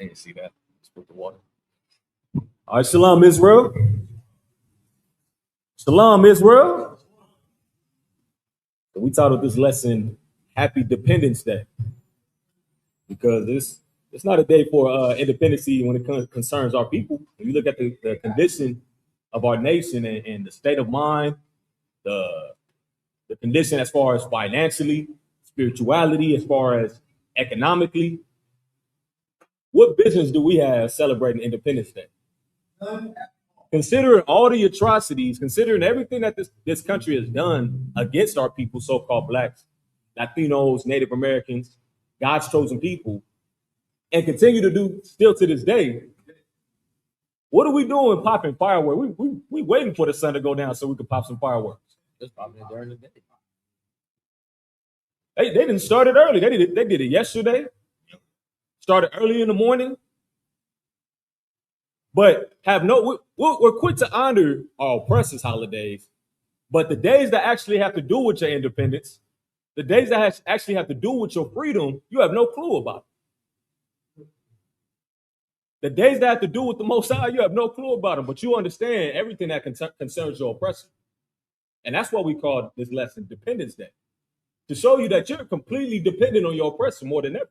Can't see that. Let's put the water. All right, shalom, Israel. Shalom, Israel. So we titled this lesson "Happy Dependence Day" because it's not a day for independency when it concerns our people. When you look at the condition of our nation and the state of mind, the condition as far as financially, spirituality, as far as economically, what business do we have celebrating Independence Day? Considering all the atrocities, considering everything that this country has done against our people, so-called blacks, Latinos, Native Americans, God's chosen people, and continue to do still to this day, what are we doing popping fireworks? We waiting for the sun to go down so we can pop some fireworks. Just popping it during the day. They didn't start it early. They did it yesterday. Started early in the morning. But we're quick to honor our oppressors' holidays, but the days that actually have to do with your independence, the days that actually have to do with your freedom, you have no clue about. The days that have to do with the Most High, you have no clue about them, but you understand everything that concerns your oppressor. And that's what we call this lesson Dependence Day, to show you that you're completely dependent on your oppressor more than ever.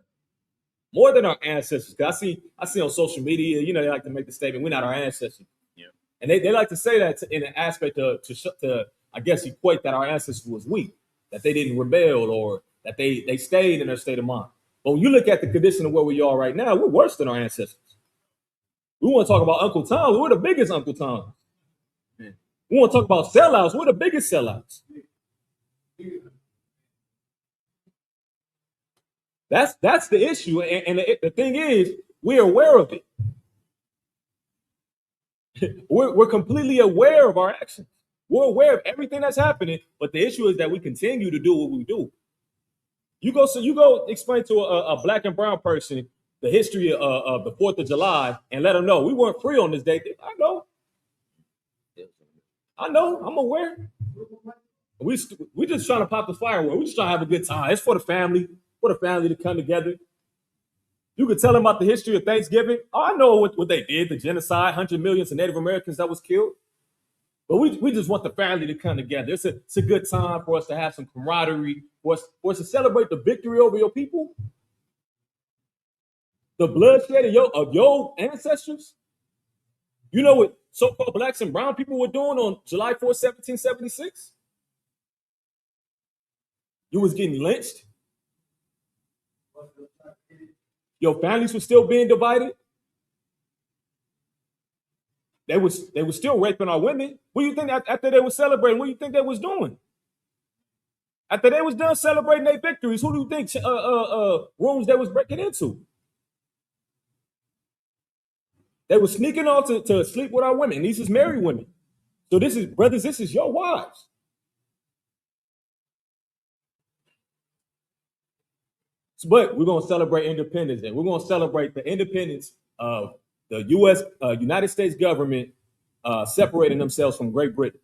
More than our ancestors. I see on social media, they like to make the statement, we're not our ancestors. Yeah. And they like to say that in an aspect to I guess, equate that our ancestors was weak, that they didn't rebel or that they stayed in their state of mind. But when you look at the condition of where we are right now, we're worse than our ancestors. We want to talk about Uncle Tom. We're the biggest Uncle Tom. We want to talk about sellouts. We're the biggest sellouts. That's the issue, and the thing is, we're aware of it. we're completely aware of our actions. We're aware of everything that's happening, but the issue is that we continue to do what we do. You go explain to a black and brown person the history of the 4th of July and let them know we weren't free on this day. I know, I'm aware. We just trying to pop the fireworks. We just trying to have a good time. It's for the family to come together. You could tell them about the history of Thanksgiving. Oh, I know what they did, the genocide, 100 million of Native Americans that was killed. But we just want the family to come together. It's a good time for us to have some camaraderie, for us to celebrate the victory over your people, the bloodshed of your ancestors. You know what so-called blacks and brown people were doing on July 4th, 1776? You was getting lynched. Your families were still being divided. They was still raping our women. What do you think after they were celebrating? What do you think they was doing? After they was done celebrating their victories, who do you think rooms they was breaking into? They were sneaking off to sleep with our women. These is married women. So this is your wives. But we're going to celebrate Independence Day. We're going to celebrate the independence of the United States government separating themselves from Great Britain.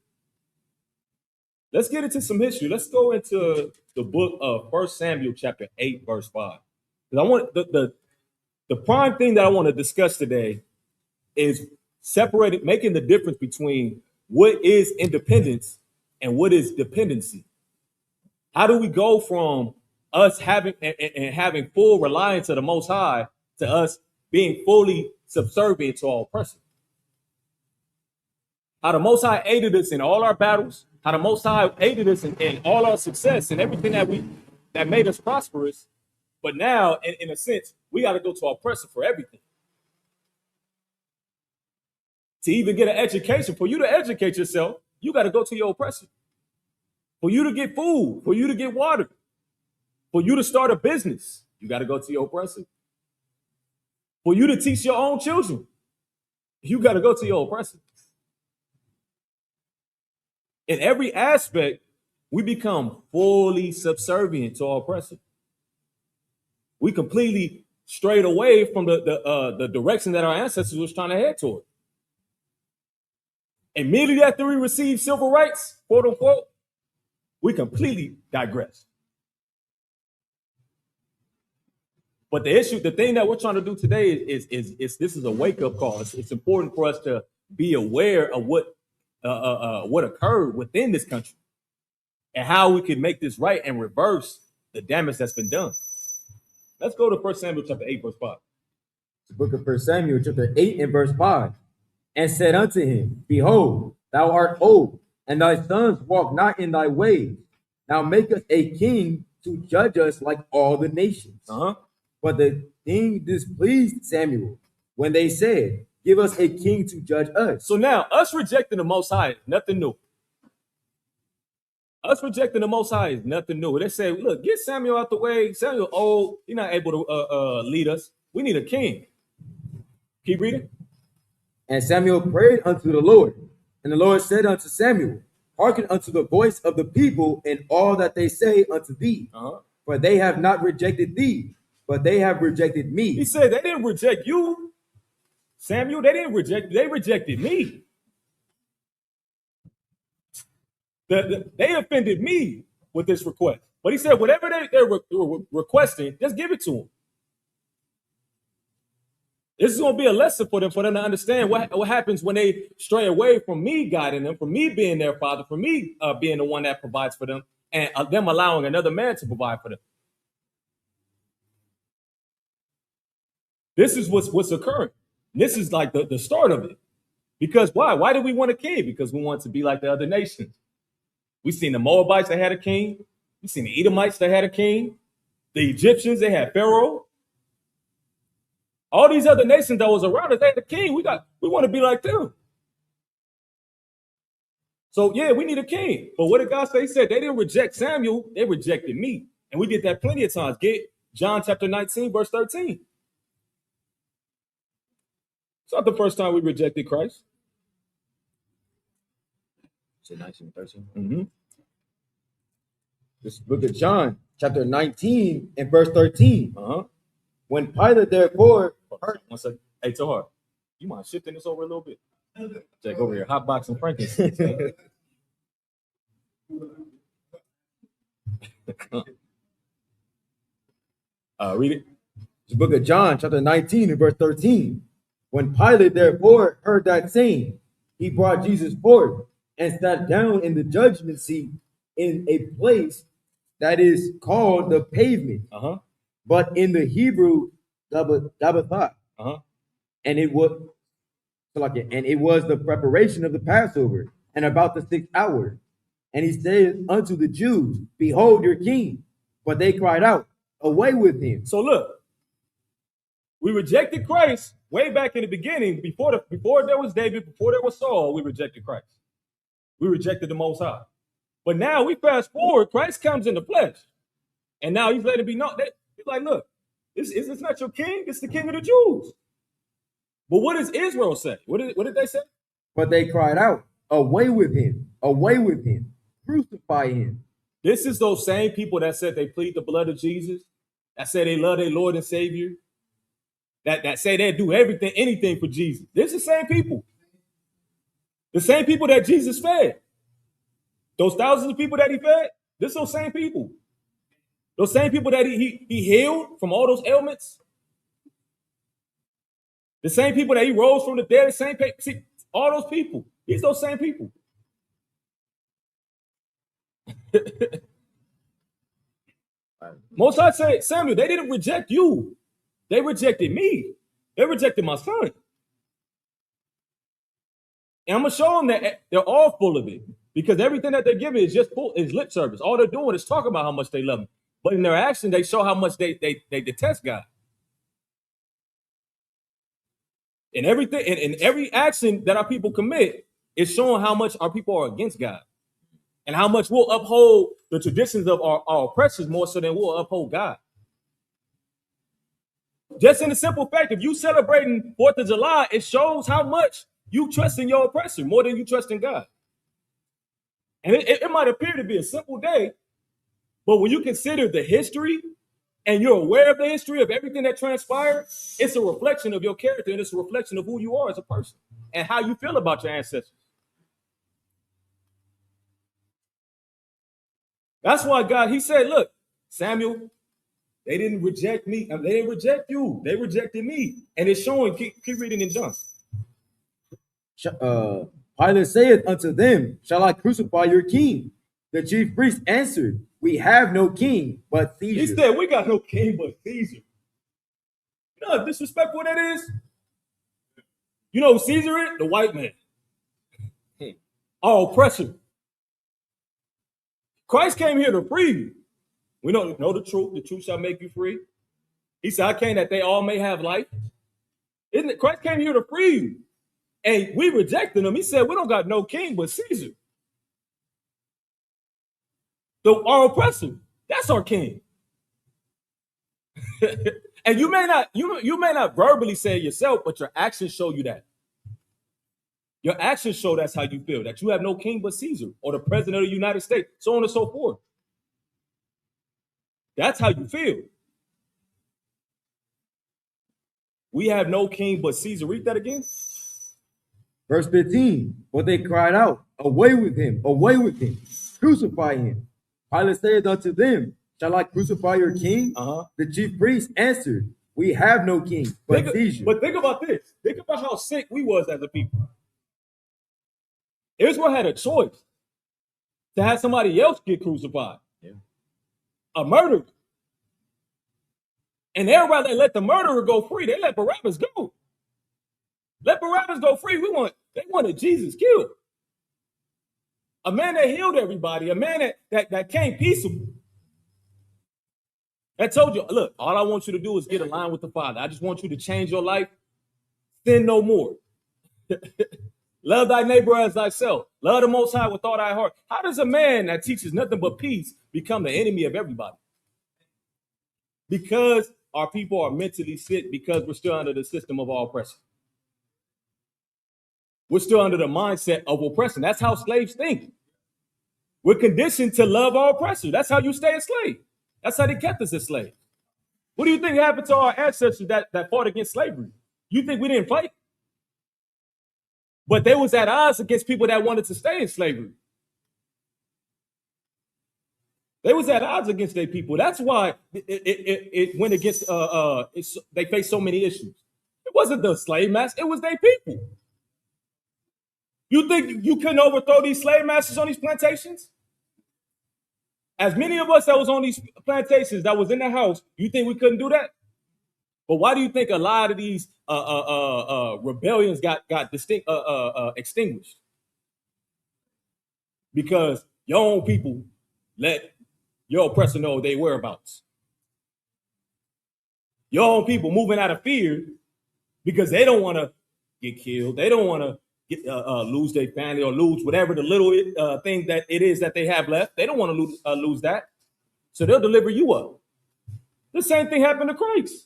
Let's get into some history. Let's go into the book of 1 Samuel chapter 8, verse 5. Because I want the prime thing that I want to discuss today is making the difference between what is independence and what is dependency. How do we go from us having full reliance of the Most High to us being fully subservient to our oppressor? How the Most High aided us in all our battles, how the Most High aided us in all our success and everything that made us prosperous. But now, in a sense, we got to go to our oppressor for everything. To even get an education, for you to educate yourself, you got to go to your oppressor. For you to get food, for you to get water, for you to start a business, you got to go to your oppressor. For you to teach your own children, you got to go to your oppressor. In every aspect, we become fully subservient to our oppressor. We completely strayed away from the direction that our ancestors was trying to head toward. Immediately after we received civil rights, quote unquote, we completely digressed. But the issue, the thing that we're trying to do today is this is a wake up call. It's important for us to be aware of what occurred within this country and how we can make this right and reverse the damage that's been done. Let's go to 1 Samuel chapter 8, verse 5. The book of 1 Samuel chapter 8 and verse 5. And said unto him, Behold, thou art old, and thy sons walk not in thy ways. Now make us a king to judge us like all the nations. But the thing displeased Samuel when they said, Give us a king to judge us. So now, us rejecting the Most High is nothing new. Us rejecting the Most High is nothing new. They say, look, get Samuel out the way. Samuel old. He's not able to lead us. We need a king. Keep reading. And Samuel prayed unto the Lord. And the Lord said unto Samuel, Hearken unto the voice of the people in all that they say unto thee. For they have not rejected thee, but they have rejected me. He said they didn't reject you, Samuel. They didn't reject you. They rejected me. They offended me with this request. But he said, whatever they're requesting, just give it to them. This is going to be a lesson for them to understand what happens when they stray away from me guiding them, from me being their father, from me being the one that provides for them, and them allowing another man to provide for them. This is what's occurring. This is like the start of it. Because why? Why do we want a king? Because we want to be like the other nations. We've seen the Moabites that had a king. We've seen the Edomites that had a king. The Egyptians, they had Pharaoh. All these other nations that was around us, they had a king. We want to be like them. So yeah, we need a king. But what did God say? He said they didn't reject Samuel, they rejected me. And we did that plenty of times. Get John chapter 19, verse 13. It's not the first time we rejected Christ. So 19, 13. This book of John, chapter 19 and verse 13. When Pilate therefore heard. One second. Hey, Tahar, you mind shifting this over a little bit? Jack over here, hotboxing frankincense. Read it. The book of John, chapter 19 and verse 13. When Pilate therefore heard that saying, he brought Jesus forth and sat down in the judgment seat in a place that is called the pavement, but in the Hebrew, Gabbatha. And it was the preparation of the Passover, and about the 6th hour. And he said unto the Jews, Behold your king. But they cried out, Away with him. So look, we rejected Christ way back in the beginning, before there was David, before there was Saul. We rejected Christ. We rejected the Most High. But now we fast forward, Christ comes in the flesh. And now he's letting it be known. He's like, look, it's not your king, it's the king of the Jews. But what does Israel say? What did they say? But they cried out, Away with him, crucify him. This is those same people that said they plead the blood of Jesus, that say they love their Lord and Savior, that say they do anything for Jesus. This is the same people. The same people that Jesus fed. Those thousands of people that he fed, this those same people. Those same people that he healed from all those ailments. The same people that he rose from the dead, the same people. See, all those people. He's those same people. Most High say, Samuel, they didn't reject you. They rejected me. They rejected my son. And I'm going to show them that they're all full of it. Because everything that they're giving is just is lip service. All they're doing is talking about how much they love him. But in their action, they show how much they detest God. And everything, in every action that our people commit is showing how much our people are against God. And how much we'll uphold the traditions of our oppressors more so than we'll uphold God. Just in the simple fact, if you celebrating 4th of July, it shows how much you trust in your oppressor more than you trust in God. And it might appear to be a simple day, but when you consider the history and you're aware of the history of everything that transpired, it's a reflection of your character and it's a reflection of who you are as a person and how you feel about your ancestors. That's why God, he said, look, Samuel, They didn't reject me. They didn't reject you. They rejected me. And it's showing, keep reading in John. Pilate saith unto them, Shall I crucify your king? The chief priest answered, We have no king but Caesar. He said, we got no king but Caesar. You know how disrespectful that is? You know who Caesar is? The white man. Our oppressor. Christ came here to free you. We know the truth shall make you free. He said, I came that they all may have life. Isn't it? Christ came here to free you. And we rejected him. He said, we don't got no king but Caesar. Our oppressor. That's our king. And you may not verbally say it yourself, but your actions show you that. Your actions show that's how you feel, that you have no king but Caesar or the president of the United States, so on and so forth. That's how you feel. We have no king but Caesar. Read that again. Verse 15, but they cried out, Away with him, crucify him. Pilate said unto them, Shall I crucify your king? The chief priest answered, We have no king but Caesar. But think about this. Think about how sick we was as a people. Israel had a choice to have somebody else get crucified. Yeah. A murderer. And everybody let the murderer go free. They let Barabbas go. Let Barabbas go free. They wanted Jesus killed. A man that healed everybody, a man that came peaceable. That told you, look, all I want you to do is get aligned with the Father. I just want you to change your life. Sin no more. Love thy neighbor as thyself. Love the Most High with all thy heart. How does a man that teaches nothing but peace become the enemy of everybody? Because our people are mentally sick, because we're still under the system of our oppression. We're still under the mindset of oppression. That's how slaves think. We're conditioned to love our oppressor. That's how you stay a slave. That's how they kept us as slaves. What do you think happened to our ancestors that fought against slavery? You think we didn't fight? But they was at odds against people that wanted to stay in slavery. They was at odds against their people. That's why it went against, they faced so many issues. It wasn't the slave master, it was their people. You think you couldn't overthrow these slave masters on these plantations? As many of us that was on these plantations that was in the house, you think we couldn't do that? But why do you think a lot of these rebellions got extinguished? Because your own people let your oppressor know their whereabouts. Your own people moving out of fear because they don't want to get killed. They don't want to lose their family or lose whatever the little thing that it is that they have left. They don't want to lose that. So they'll deliver you up. The same thing happened to Christ.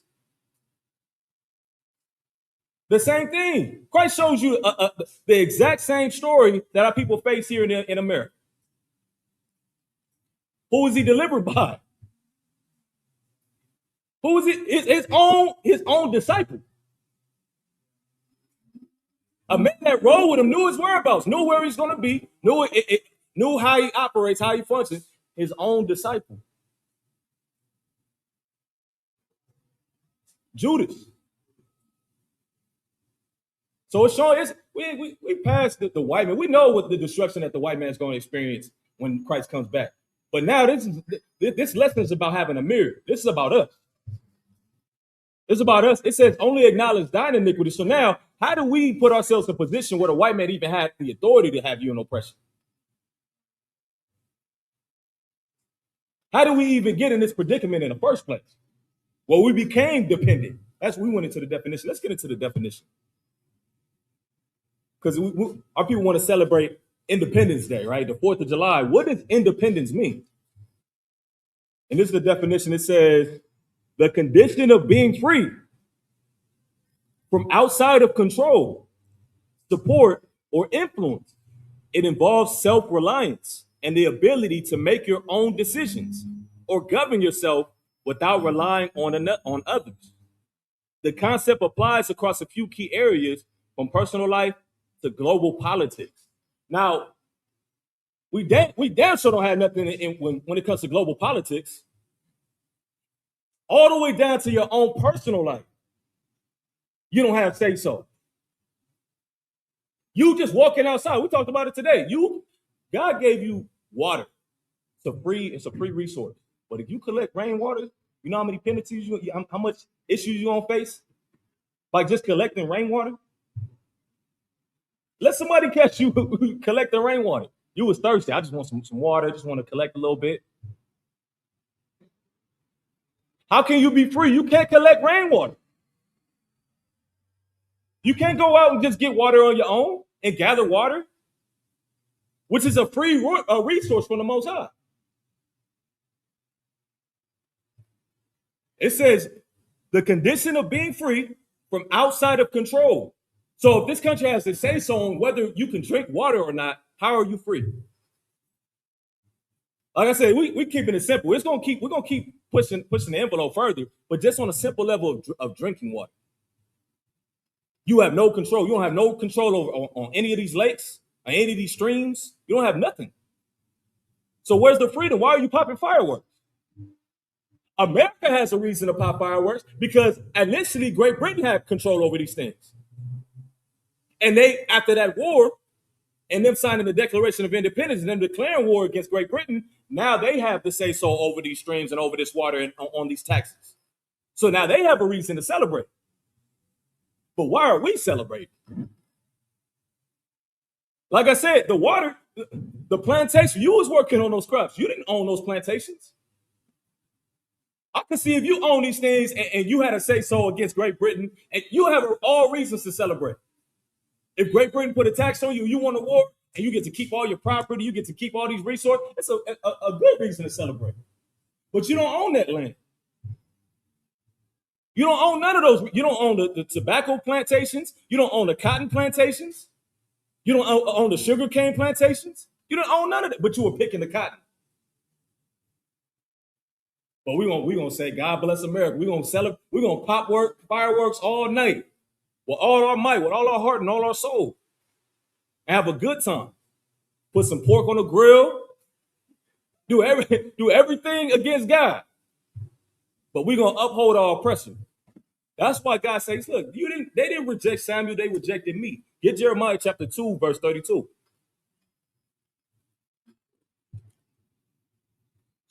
The same thing. Christ shows you the exact same story that our people face here in America. Who was he delivered by? Who was it? His own disciple. A man that rode with him knew his whereabouts, knew where he's going to be, knew how he operates, how he functions. His own disciple. Judas. So it's showing we passed the white man. We know what the destruction that the white man is going to experience when Christ comes back. But now this lesson is about having a mirror. This is about us. It's about us. It says only acknowledge thine iniquity. So now, how do we put ourselves in a position where the white man even had the authority to have you in oppression? How do we even get in this predicament in the first place? Well, we became dependent. That's we went into the definition. Let's get into the definition. Because our people want to celebrate Independence Day, right? The 4th of July. What does independence mean? And this is the definition. It says, the condition of being free from outside of control, support, or influence. It involves self-reliance and the ability to make your own decisions or govern yourself without relying on others. The concept applies across a few key areas, from personal life to global politics. Now, we damn sure don't have nothing when it comes to global politics. all the way down to your own personal life, you don't have say so. You just walking outside. We talked about it today. God gave you water. It's a free resource. But if you collect rainwater, you know how many penalties how much issues you gonna face by just collecting rainwater? Let somebody catch you collecting rainwater. You was thirsty. I just want some water. Just want to collect a little bit. How can you be free? You can't collect rainwater. You can't go out and just get water on your own and gather water, which is a free resource from the Most High. It says the condition of being free from outside of control. So if this country has to say so on whether you can drink water or not, how are you free? Like I said, we keeping it simple. We're gonna keep pushing the envelope further, but just on a simple level of drinking water. You have no control. You don't have no control over on any of these lakes or any of these streams. You don't have nothing. So where's the freedom? Why are you popping fireworks? America has a reason to pop fireworks because initially Great Britain had control over these things. And they, after that war, and them signing the Declaration of Independence and them declaring war against Great Britain, now they have to say so over these streams and over this water and on these taxes. So now they have a reason to celebrate. But why are we celebrating? Like I said, the water, the plantation, you was working on those crops. You didn't own those plantations. I can see if you own these things and you had a say so against Great Britain, and you have all reasons to celebrate. If Great Britain put a tax on you, you won a war, and you get to keep all your property, you get to keep all these resources, it's a good reason to celebrate. But you don't own that land. You don't own none of those. You don't own the tobacco plantations. You don't own the cotton plantations. You don't own the sugarcane plantations. You don't own none of that, but you were picking the cotton. But we're gonna say, God bless America. We're gonna celebrate, we're gonna pop fireworks all night with all our might, with all our heart and all our soul. And have a good time. Put some pork on the grill. Do everything against God. But we're gonna uphold our oppressor. That's why God says, look, they didn't reject Samuel, they rejected me. Get Jeremiah chapter 2, verse 32.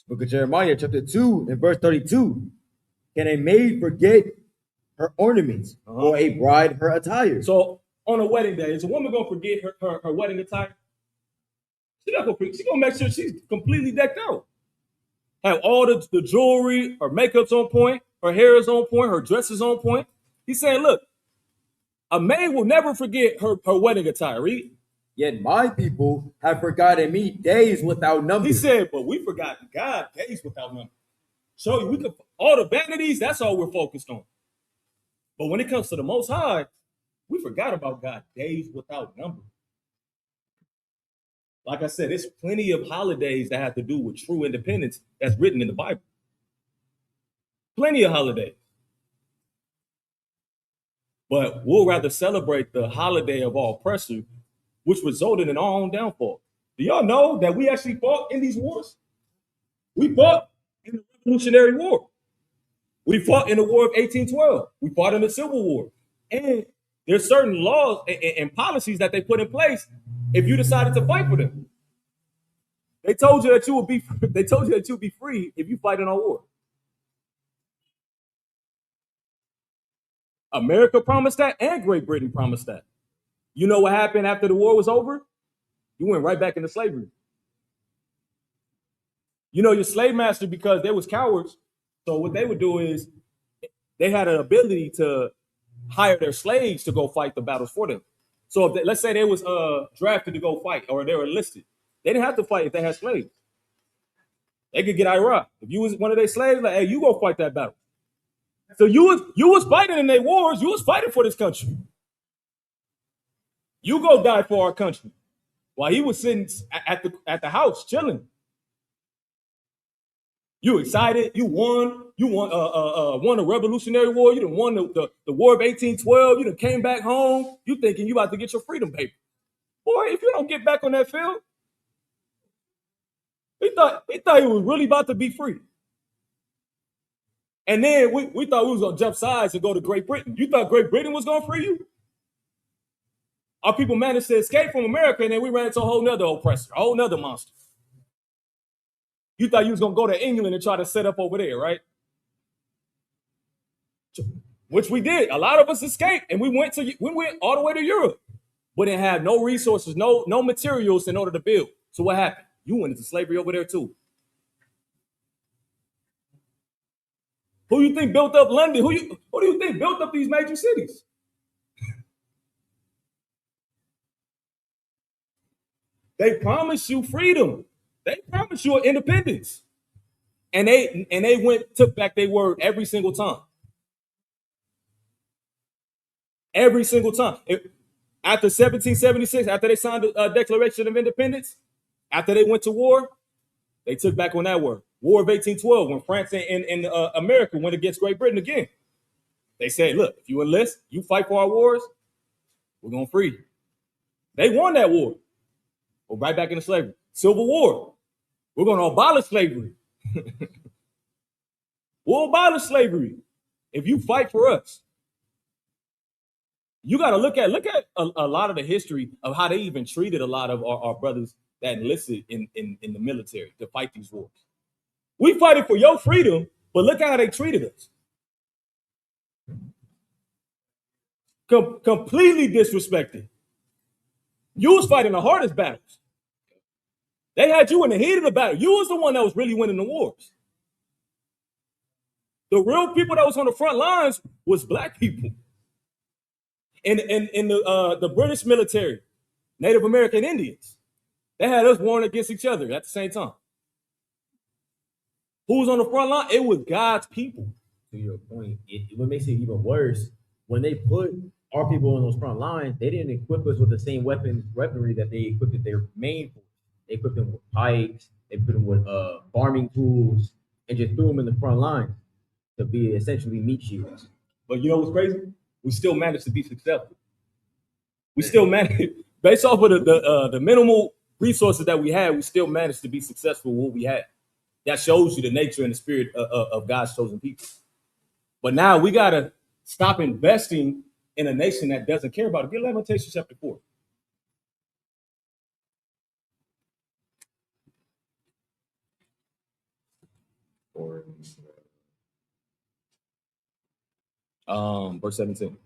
Book of Jeremiah, chapter 2, and verse 32. Can a maid forget her ornaments, or a bride her attire? So on a wedding day, is a woman gonna forget her wedding attire? She's not gonna forget. She's gonna make sure she's completely decked out. Have all the jewelry, her makeup's on point, her hair is on point, her dress is on point. He's saying, look, a maid will never forget her wedding attire. Read. Yet my people have forgotten me days without number. He said, but we forgotten God days without number. So we could all the vanities, that's all we're focused on. But when it comes to the Most High, we forgot about God days without number. Like I said, there's plenty of holidays that have to do with true independence that's written in the Bible. Plenty of holidays. But we'll rather celebrate the holiday of our oppressor, which resulted in our own downfall. Do y'all know that we actually fought in these wars? We fought in the Revolutionary War. We fought in the War of 1812. We fought in the Civil War. And there's certain laws and policies that they put in place if you decided to fight for them. They told you that you would be free if you fight in our war. America promised that, and Great Britain promised that. You know what happened after the war was over? You went right back into slavery. You know, your slave master, because they was cowards, so what they would do is they had an ability to hire their slaves to go fight the battles for them. So if let's say they was drafted to go fight, or they were enlisted, they didn't have to fight if they had slaves. They could get Iraq. If you was one of their slaves, like, hey, you go fight that battle. So you was fighting in their wars. You was fighting for this country. You go die for our country. While he was sitting at the house chilling. You excited? You won. You won a Revolutionary War. You done won the War of 1812. You done came back home. You thinking you about to get your freedom paper. Boy, if you don't get back on that field, he thought he was really about to be free. And then we thought we was gonna jump sides and go to Great Britain. You thought Great Britain was gonna free you? Our people managed to escape from America, and then we ran into a whole nother oppressor, a whole nother monster. You thought you was gonna go to England and try to set up over there, right? Which we did. A lot of us escaped, and we went all the way to Europe, but didn't have no resources, no materials in order to build. So what happened? You went into slavery over there too. Who you think built up London? Who do you think built up these major cities? They promised you freedom. They promised you independence. And they took back their word every single time. Every single time. After 1776, after they signed the Declaration of Independence, after they went to war, they took back on that word. War of 1812, when France and America went against Great Britain again. They said, look, if you enlist, you fight for our wars, we're going to free you. They won that war. We're right back into slavery. Civil War. We're going to abolish slavery. We'll abolish slavery if you fight for us. You got to look at a lot of the history of how they even treated a lot of our brothers that enlisted in the military to fight these wars. We fighting for your freedom, but look at how they treated us. Completely disrespected. You was fighting the hardest battles. They had you in the heat of the battle. You was the one that was really winning the wars. The real people that was on the front lines was black people. In the British military, Native American Indians, they had us warring against each other at the same time. Who was on the front line? It was God's people. To your point, what makes it even worse, when they put our people on those front lines, they didn't equip us with the same weaponry that they equipped their main force. They equipped them with pikes, they put them with farming tools, and just threw them in the front line to be essentially meat shields. But you know what's crazy? We still managed to be successful. We still managed, based off of the minimal resources that we had, we still managed to be successful with what we had. That shows you the nature and the spirit of God's chosen people. But now we got to stop investing in a nation that doesn't care about it. Get Lamentations chapter 4. Verse 17.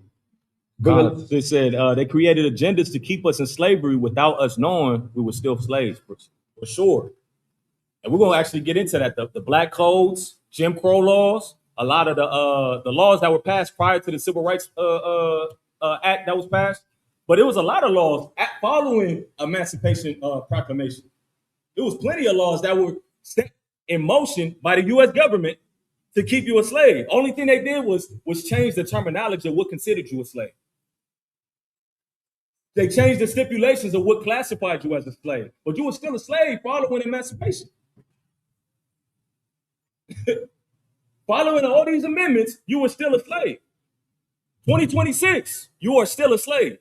They said they created agendas to keep us in slavery without us knowing we were still slaves, for sure. And we're going to actually get into that. The black codes, Jim Crow laws, a lot of the laws that were passed prior to the Civil Rights Act that was passed. But it was a lot of laws following Emancipation Proclamation. There was plenty of laws that were set in motion by the U.S. government to keep you a slave. Only thing they did was change the terminology of what considered you a slave. They changed the stipulations of what classified you as a slave, but you were still a slave following emancipation. Following all these amendments, you were still a slave. 2026, you are still a slave.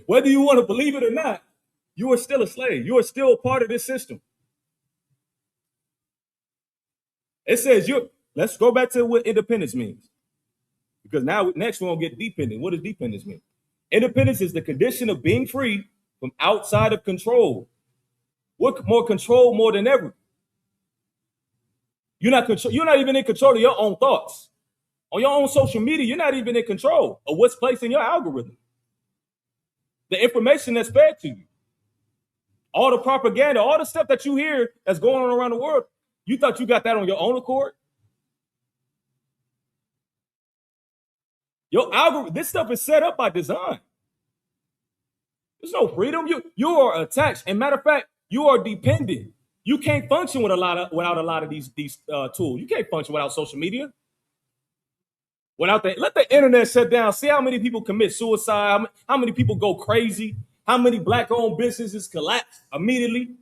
Whether you want to believe it or not, you are still a slave. You are still a part of this system. It says let's go back to what independence means. Because now next we're going to get dependent. What does dependence mean? Independence is the condition of being free from outside of control. What more control more than ever? You're not even in control of your own thoughts. On your own social media, you're not even in control of what's placed in your algorithm. The information that's fed to you. All the propaganda, all the stuff that you hear that's going on around the world, you thought you got that on your own accord? Your algorithm, this stuff is set up by design. There's no freedom. You are attached. And matter of fact, you are dependent. You can't function without a lot of these tools. You can't function without social media. Let the internet shut down. See how many people commit suicide. How many people go crazy. How many black-owned businesses collapse immediately.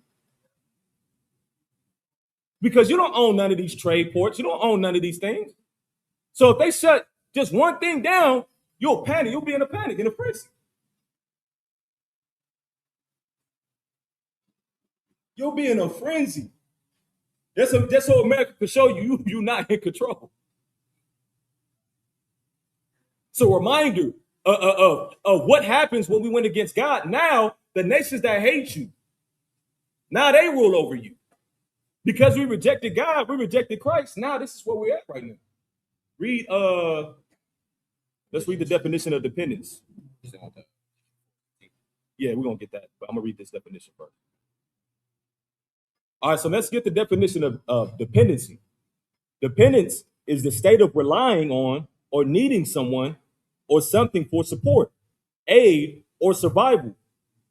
Because you don't own none of these trade ports. You don't own none of these things. So if they shut just one thing down, you'll panic. You'll be in a panic, in a frenzy. You'll be in a frenzy. That's so America can show you're not in control. It's a reminder of what happens when we went against God. Now, the nations that hate you, now they rule over you. Because we rejected God, we rejected Christ. Now this is where we're at right now. Read, let's read the definition of dependence. Yeah, we're gonna get that, but I'm gonna read this definition first. All right, so let's get the definition of dependency. Dependence is the state of relying on or needing someone or something for support, aid, or survival.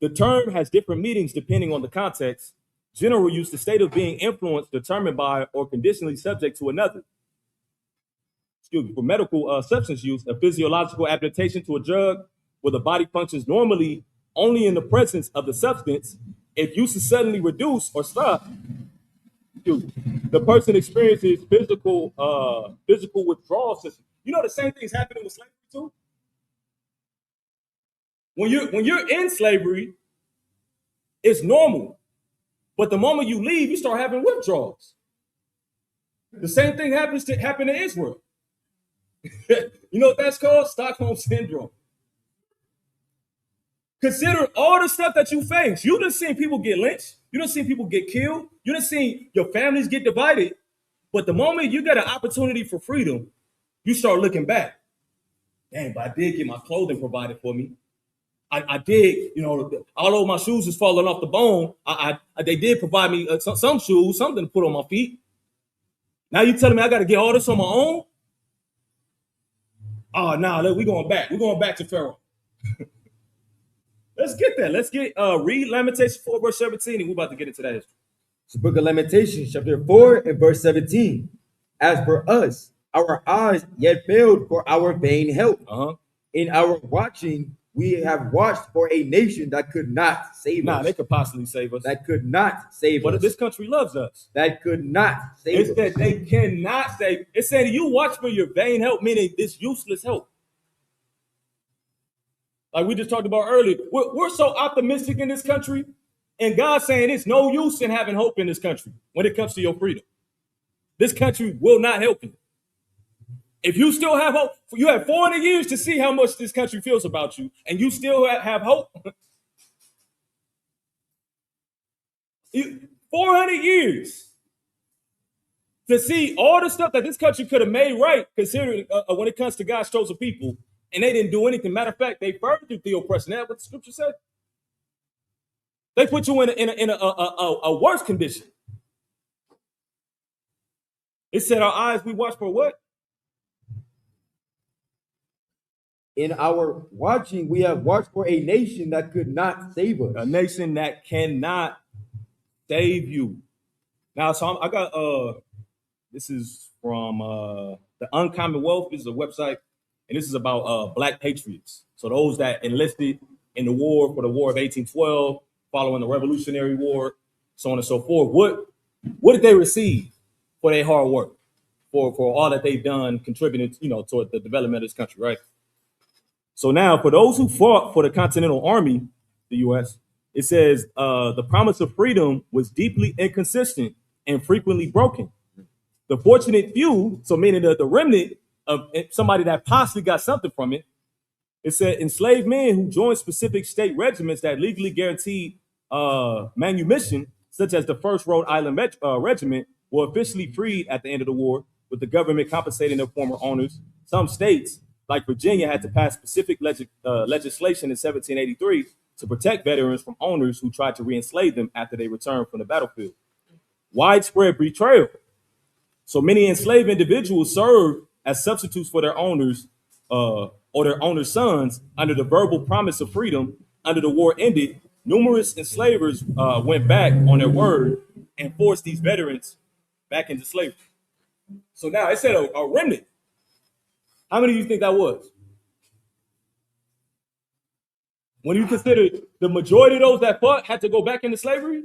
The term has different meanings depending on the context. General use, the state of being influenced, determined by, or conditionally subject to another. Excuse me. For medical substance use, a physiological adaptation to a drug where the body functions normally only in the presence of the substance. If use is suddenly reduced or stopped, the person experiences physical withdrawal system. You know the same thing is happening with slavery too. When you're in slavery, it's normal, but the moment you leave, you start having withdrawals. The same thing happened to Israel. You know what that's called? Stockholm syndrome. Consider all the stuff that you face. You done seen people get lynched. You done seen people get killed. You done seen your families get divided. But the moment you get an opportunity for freedom, you start looking back. Dang, but I did get my clothing provided for me. I did, although my shoes is falling off the bone, they did provide me some shoes, something to put on my feet. Now you telling me I got to get all this on my own? Oh, no, we're going back. We're going back to Pharaoh. Let's get that. Let's read Lamentations 4, verse 17, and we're about to get into that history. It's the book of Lamentations, chapter 4 and verse 17. As for us, our eyes yet failed for our vain help. In our watching, we have watched for a nation that could not save us. They could possibly save us. That could not save us. But this country loves us. That could not save us. It's that they cannot save. It's saying you watch for your vain help, meaning this useless help. Like we just talked about earlier, we're so optimistic in this country, and God's saying it's no use in having hope in this country when it comes to your freedom. This country will not help you. If you still have hope, you have 400 years to see how much this country feels about you, and you still have hope. 400 years to see all the stuff that this country could have made right, considering when it comes to God's chosen people. And they didn't do anything. Matter of fact, they furthered the oppression. That's what the scripture said. They put you in a worse condition. It said our eyes, we watch for what? In our watching, we have watched for a nation that could not save us. A nation that cannot save you. Now, so I got, this is from the Uncommon Wealth. This is a website. And this is about black patriots. So those that enlisted in the war for the War of 1812, following the Revolutionary War, so on and so forth. What did they receive for their hard work, for all that they've done, contributing, toward the development of this country, right? So now, for those who fought for the Continental Army, the U.S., it says the promise of freedom was deeply inconsistent and frequently broken. The fortunate few, so meaning the remnant, of somebody that possibly got something from it, it said enslaved men who joined specific state regiments that legally guaranteed manumission, such as the 1st Rhode Island Regiment, were officially freed at the end of the war, with the government compensating their former owners. Some states, like Virginia, had to pass specific legislation in 1783 to protect veterans from owners who tried to re-enslave them after they returned from the battlefield. Widespread betrayal. So many enslaved individuals served as substitutes for their owners or their owners' sons under the verbal promise of freedom. Under the war ended, numerous enslavers went back on their word and forced these veterans back into slavery. So now it said a remnant. How many of you think that was? When you consider the majority of those that fought had to go back into slavery,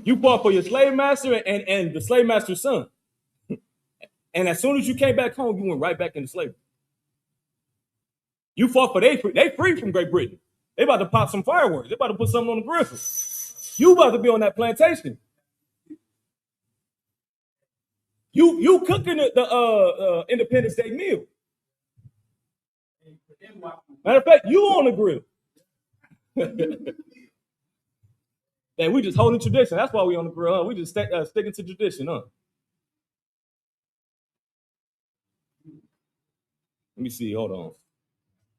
you fought for your slave master and the slave master's son. And as soon as you came back home, you went right back into slavery. You fought for they free from Great Britain. They about to pop some fireworks. They about to put something on the grill. You about to be on that plantation. You cooking the Independence Day meal. Matter of fact, you on the grill. And we just holding tradition. That's why we on the grill. Huh? We just sticking to tradition, huh? Let me see. Hold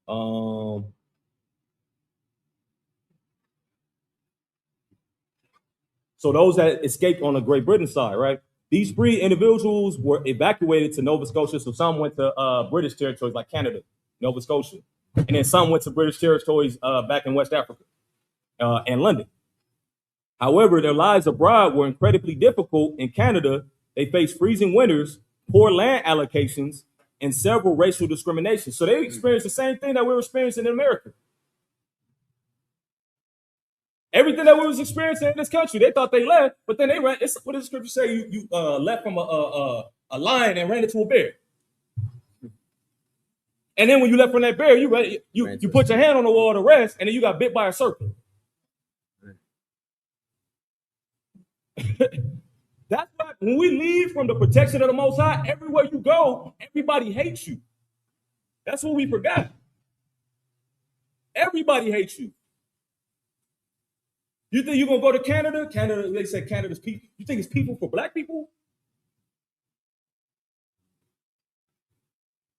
on. So those that escaped on the Great Britain side, right? These 3 individuals were evacuated to Nova Scotia. So some went to British territories like Canada, Nova Scotia, and then some went to British territories back in West Africa and London. However, their lives abroad were incredibly difficult. In Canada, they faced freezing winters, poor land allocations, and several racial discriminations. So they experienced the same thing that we were experiencing in America. Everything that we was experiencing in this country, they thought they left, but then they ran. What does the scripture say? You left from a lion and ran into a bear. And then when you left from that bear, you put your hand on the wall to rest, and then you got bit by a serpent. That's why when we leave from the protection of the Most High, everywhere you go, everybody hates you. That's what we forgot. Everybody hates you. You think you're gonna go to Canada? Canada, they say Canada's people. You think it's people for black people?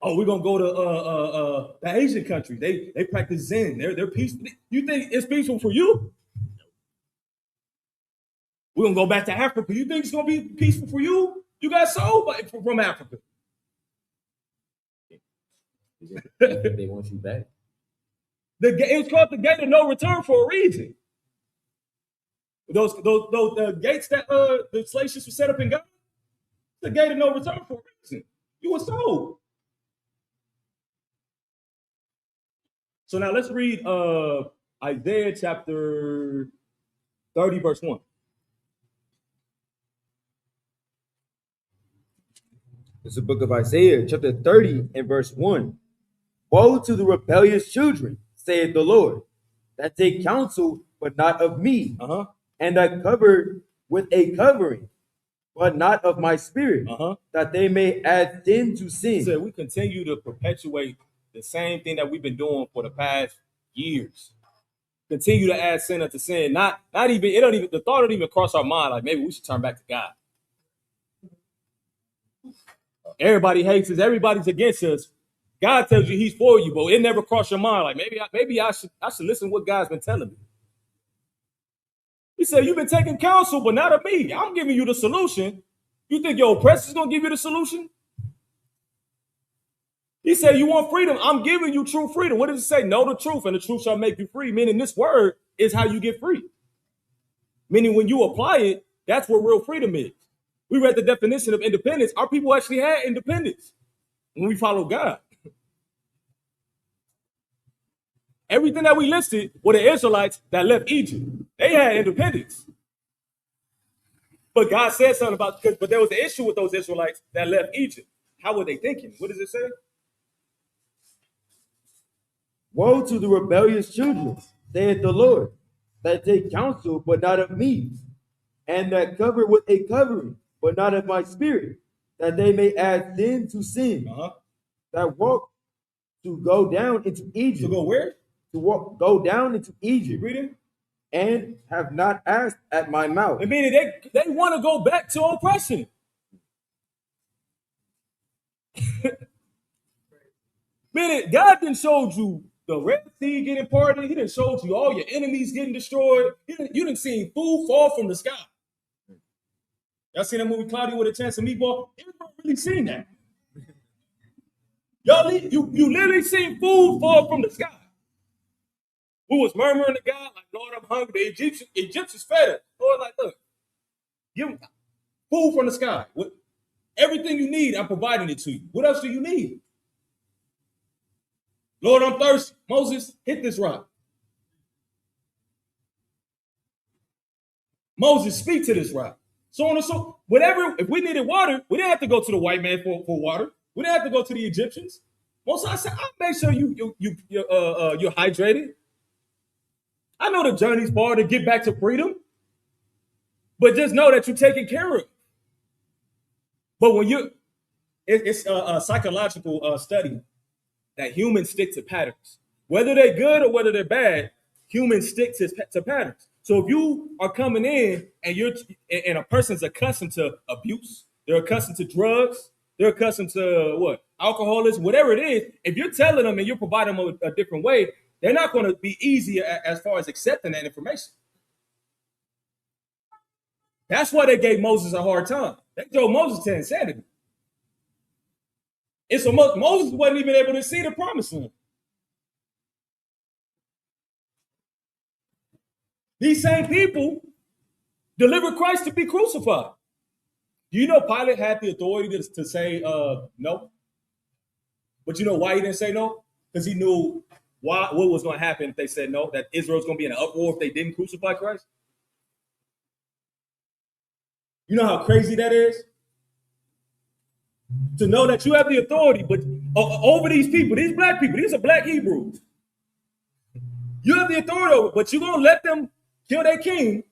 Oh, we're gonna go to the Asian country. They practice Zen. They're peaceful. You think it's peaceful for you? We're gonna go back to Africa. You think it's gonna be peaceful for you? You got sold from Africa. They want you back. It's called the gate of no return for a reason. Those gates that the slave ships were set up in God, the gate of no return for a reason. You were sold. So now let's read Isaiah chapter 30, verse 1. It's the book of Isaiah, chapter 30 and verse 1. Woe to the rebellious children, saith the Lord, that take counsel, but not of me, and that covered with a covering, but not of my spirit, that they may add sin to sin. So we continue to perpetuate the same thing that we've been doing for the past years. Continue to add sin unto sin. Not even, the thought don't even cross our mind, like maybe we should turn back to God. Everybody hates us, everybody's against us. God tells you he's for you, but it never crossed your mind. Like maybe I should listen to what God's been telling me. He said, you've been taking counsel, but not of me. I'm giving you the solution. You think your oppressor's gonna give you the solution? He said, you want freedom? I'm giving you true freedom. What does it say? Know the truth, and the truth shall make you free. Meaning this word is how you get free. Meaning when you apply it, that's what real freedom is. We read the definition of independence. Our people actually had independence when we follow God. Everything that we listed were the Israelites that left Egypt. They had independence. But God said something about, but there was an issue with those Israelites that left Egypt. How were they thinking? What does it say? Woe to the rebellious children, saith the Lord, that take counsel, but not of me, and that cover with a covering, but not of my spirit, that they may add sin to sin, that walk to go down into Egypt. To go where? To go down into Egypt. Reading? And have not asked at my mouth. Meaning they want to go back to oppression. Meaning God didn't show you the Red Sea getting parted. He didn't show you all your enemies getting destroyed. You didn't see food fall from the sky. Y'all seen that movie Cloudy with a Chance of Meatball? You haven't really seen that. Y'all, you literally seen food fall from the sky. Who was murmuring to God, like, Lord, I'm hungry. The Egyptians fed us. Lord, like, look, give them food from the sky. Everything you need, I'm providing it to you. What else do you need? Lord, I'm thirsty. Moses, hit this rock. Moses, speak to this rock. So on and so, whatever, if we needed water, we didn't have to go to the white man for water. We didn't have to go to the Egyptians. Moses, I said, I'll make sure you're hydrated. I know the journey's far to get back to freedom, but just know that you're taken care of. But when it's a psychological study that humans stick to patterns, whether they're good or whether they're bad. Humans stick to patterns. So if you are coming in and a person's accustomed to abuse, they're accustomed to drugs, they're accustomed to what, alcoholism, whatever it is. If you're telling them and you're providing them a different way, they're not going to be easy as far as accepting that information. That's why they gave Moses a hard time. They drove Moses to insanity. And so Moses wasn't even able to see the promised land. These same people delivered Christ to be crucified. Do you know Pilate had the authority to say no? But you know why he didn't say no? Because he knew what was going to happen if they said no, that Israel's going to be in an uproar if they didn't crucify Christ. You know how crazy that is? To know that you have the authority, but over these people, these black people, these are black Hebrews. You have the authority over, but you're going to let them kill their king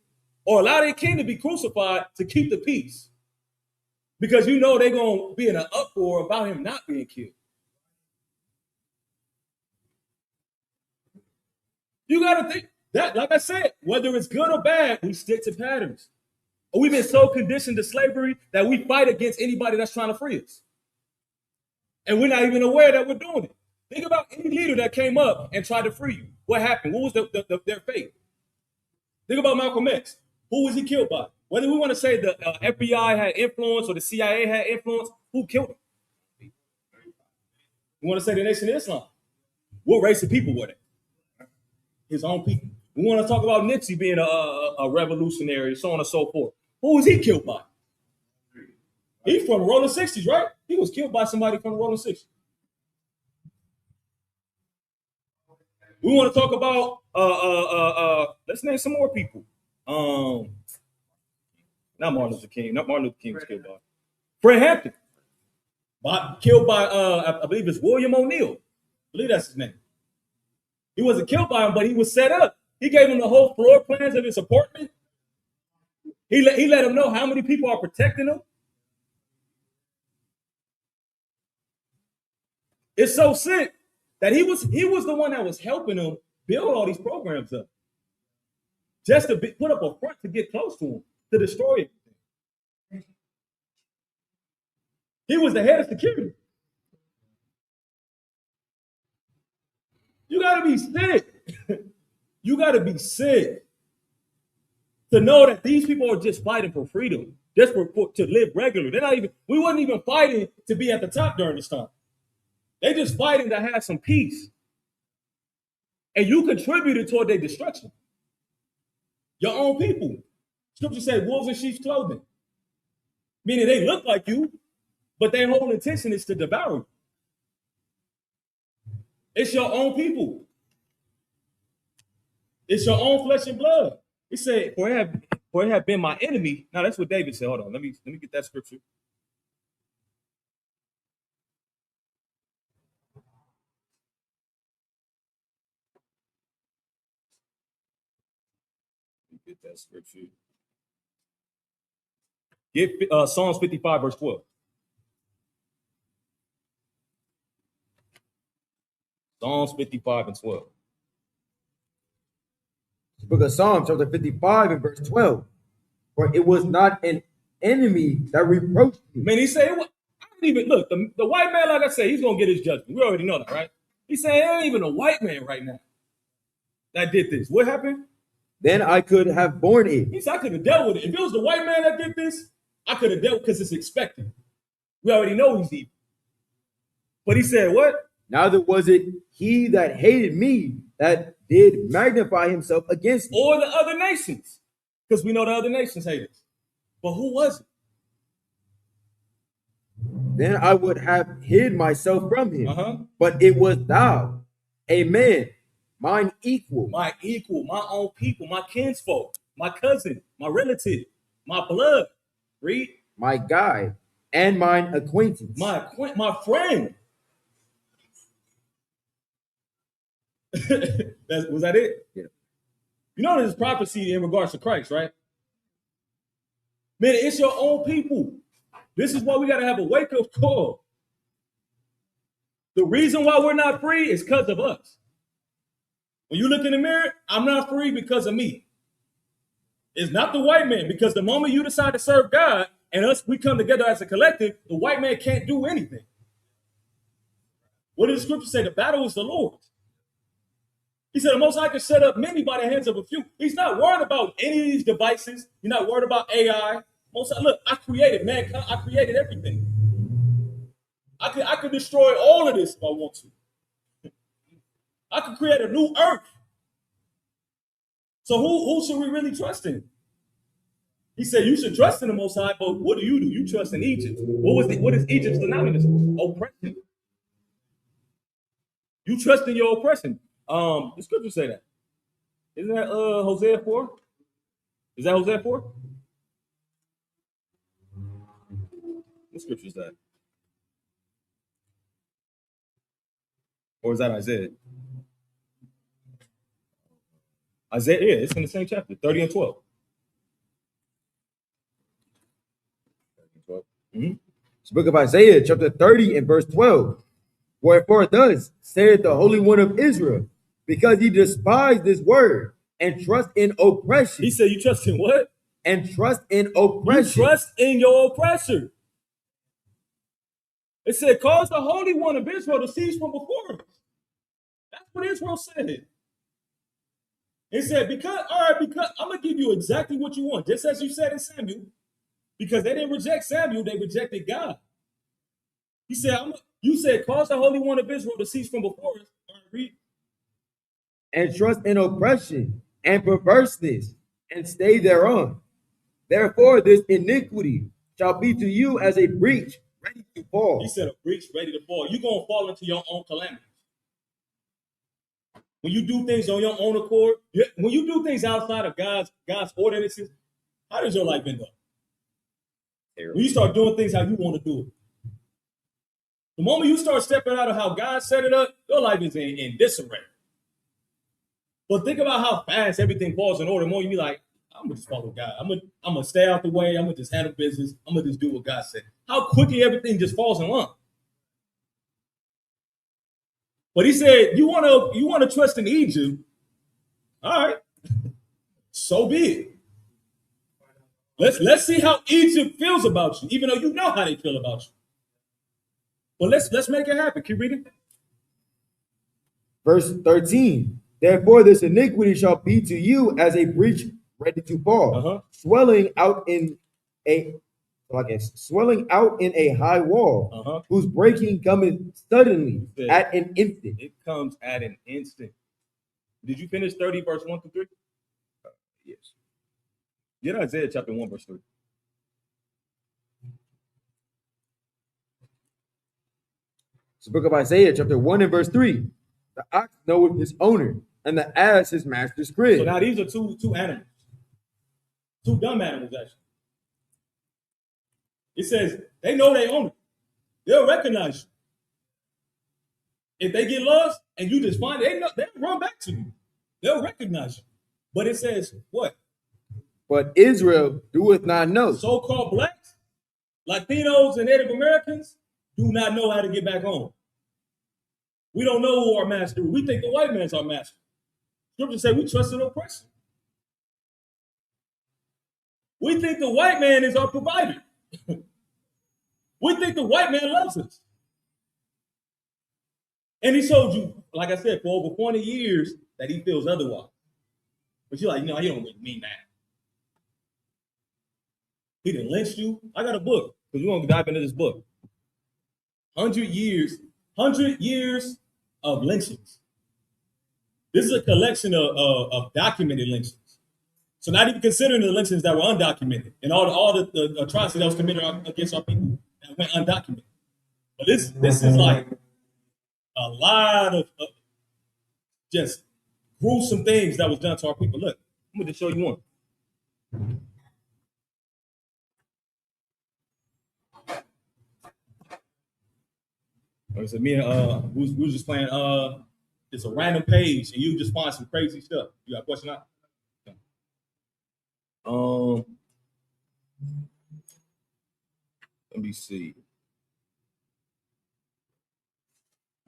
or allow their king to be crucified to keep the peace. Because you know they're going to be in an uproar about him not being killed. You got to think that, like I said, whether it's good or bad, we stick to patterns. We've been so conditioned to slavery that we fight against anybody that's trying to free us. And we're not even aware that we're doing it. Think about any leader that came up and tried to free you. What happened? What was their fate? Think about Malcolm X. Who was he killed by? Whether we want to say the FBI had influence or the CIA had influence, who killed him? We want to say the Nation of Islam. What race of people were they? His own people. We want to talk about Nipsey being a revolutionary, so on and so forth. Who was he killed by? He's from the Rolling 60s, right? He was killed by somebody from the Rolling 60s. We want to talk about let's name some more people. Not Martin Luther King. Not Martin Luther King was killed by. Fred Hampton. Killed by I believe it's William O'Neill. I believe that's his name. He wasn't killed by him, but he was set up. He gave him the whole floor plans of his apartment. He let him know how many people are protecting him. It's so sick that he was the one that was helping him build all these programs up, just to put up a front to get close to him, to destroy it. He was the head of security. You got to be sick. You got to be sick to know that these people are just fighting for freedom, just to live regularly. They're not even. We wasn't even fighting to be at the top during this time. They just fighting to have some peace. And you contributed toward their destruction. Your own people. Scripture said wolves in sheep's clothing. Meaning they look like you, but their whole intention is to devour you. It's your own people. It's your own flesh and blood. He said, for it have been my enemy. Now that's what David said. Hold on, let me get that scripture. Get that scripture. Get Psalms 55, verse 12. Psalms 55 and 12. The book of Psalms, chapter 55 and verse 12. For it was not an enemy that reproached me. Man, he said, I didn't even look. The white man, like I said, he's gonna get his judgment. We already know that, right? He said, it ain't even a white man right now that did this. What happened? Then I could have borne it. He said, I could have dealt with it. If it was the white man that did this, I could have dealt because it's expected. We already know he's evil. But he said, what? Neither was it he that hated me that did magnify himself against me. Or the other nations. Because we know the other nations hate us. But who was it? Then I would have hid myself from him. But it was thou, a man, mine equal. My equal, my own people, my kinsfolk, my cousin, my relative, my blood. Read. My guide and mine acquaintance. My friend. Was that it? Yeah. You know there's prophecy in regards to Christ, right? Man, it's your own people. This is why we got to have a wake-up call. The reason why we're not free is because of us. When you look in the mirror, I'm not free because of me. It's not the white man, because the moment you decide to serve God and us, we come together as a collective, the white man can't do anything. What does the scripture say? The battle is the Lord's. He said the Most High can set up many by the hands of a few. He's not worried about any of these devices. He's not worried about AI. Most High, look, I created mankind. I created everything. I could destroy all of this if I want to. I could create a new earth. So who should we really trust in? He said you should trust in the Most High, but what do? You trust in Egypt. What is Egypt's synonymous? Oppression. You trust in your oppression. The scripture say that. Isn't that Hosea 4? Is that Hosea 4? What scripture is that? Or is that Isaiah? Isaiah, yeah, it's in the same chapter, 30 and 12. 30 and 12. Mm-hmm. It's the book of Isaiah, chapter 30 and verse 12. Wherefore thus saith the Holy One of Israel, because he despised this word and trust in oppression. He said, you trust in what? And trust in oppression. You trust in your oppressor. It said, cause the Holy One of Israel to cease from before us. That's what Israel said. It said, because I'm going to give you exactly what you want, just as you said in Samuel, because they didn't reject Samuel, they rejected God. He said, you said, cause the Holy One of Israel to cease from before us. Read. And trust in oppression and perverseness and stay thereon. Therefore, this iniquity shall be to you as a breach ready to fall. He said, a breach ready to fall. You're going to fall into your own calamity. When you do things on your own accord, when you do things outside of God's ordinances, how does your life end up? When you start doing things how you want to do it. The moment you start stepping out of how God set it up, your life is in disarray. But think about how fast everything falls in order. The more you be like, I'm gonna just follow God. I'm gonna stay out the way. I'm gonna just handle business. I'm gonna just do what God said. How quickly everything just falls in line. But he said, you wanna trust in Egypt? All right, so be it. Let's see how Egypt feels about you, even though you know how they feel about you. But let's make it happen. Keep reading. Verse 13. Therefore, this iniquity shall be to you as a breach ready to fall, swelling out in a high wall, whose breaking cometh suddenly at an instant. It comes at an instant. Did you finish 30 verse 1 through 3? Yes. Get Isaiah chapter 1 verse 3. It's the book of Isaiah chapter 1 and verse 3. The ox knoweth his owner, and the ass his master's crib. So now these are two animals. Two dumb animals, actually. It says they know they own it. They'll recognize you. If they get lost and you just find it, they'll run back to you. They'll recognize you. But it says what? But Israel doeth not know. So-called blacks, Latinos, and Native Americans do not know how to get back home. We don't know who our master is. We think the white man's our master. Scripture say we trust in oppression. We think the white man is our provider. We think the white man loves us. And he showed you, like I said, for over 20 years that he feels otherwise. But you're like, no, he don't really mean that. He done lynched you. I got a book, because we're going to dive into this book. 100 years of lynchings. This is a collection of documented lynchings. So not even considering the lynchings that were undocumented and all the atrocity that was committed against our people that went undocumented. But this is like a lot of just gruesome things that was done to our people. Look, I'm going to show you one. Like I said, me and we was just playing it's a random page and you just find some crazy stuff. You got a question out? Let me see.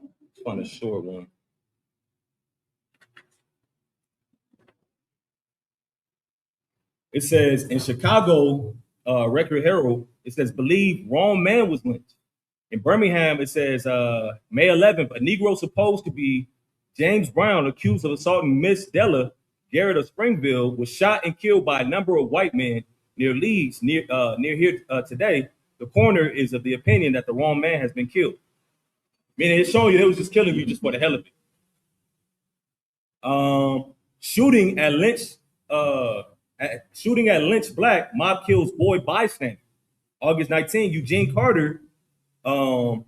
Let's find a short one. It says in Chicago Record Herald, it says believe wrong man was lynched. In Birmingham, it says May 11th, a Negro supposed to be James Brown, accused of assaulting Miss Della Garrett of Springville, was shot and killed by a number of white men near Leeds, near here today. The coroner is of the opinion that the wrong man has been killed. Meaning it's showing you they was just killing you just for the hell of it. Shooting at Lynch Black, mob kills boy bystander. August 19, Eugene Carter and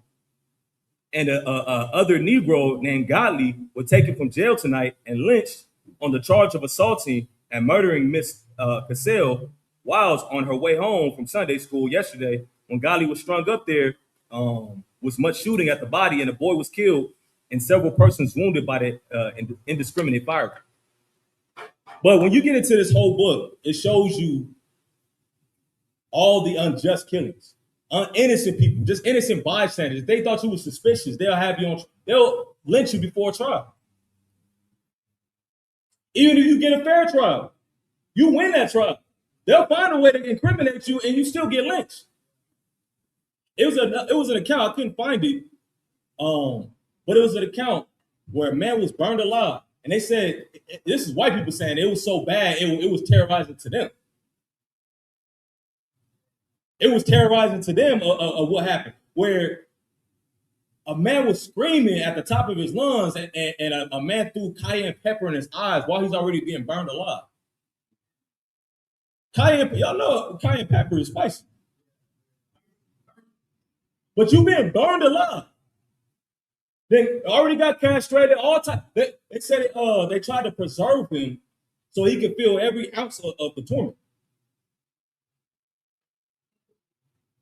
a other Negro named Godley were taken from jail tonight and lynched on the charge of assaulting and murdering Miss Cassell Wiles on her way home from Sunday school yesterday. When Godley was strung up there, was much shooting at the body, and a boy was killed and several persons wounded by the indiscriminate fire. But when you get into this whole book, it shows you all the unjust killings, innocent people, just innocent bystanders. If they thought you were suspicious, they'll lynch you before trial. Even if you get a fair trial, you win that trial, they'll find a way to incriminate you, and you still get lynched. It was an account, I couldn't find it, but it was an account where a man was burned alive, and they said, this is white people saying it was so bad, it was terrorizing to them. It was terrorizing to them of what happened, where a man was screaming at the top of his lungs, and a man threw cayenne pepper in his eyes while he's already being burned alive. Y'all know cayenne pepper is spicy. But you being burned alive. They already got castrated all time. They said they tried to preserve him so he could feel every ounce of the torment.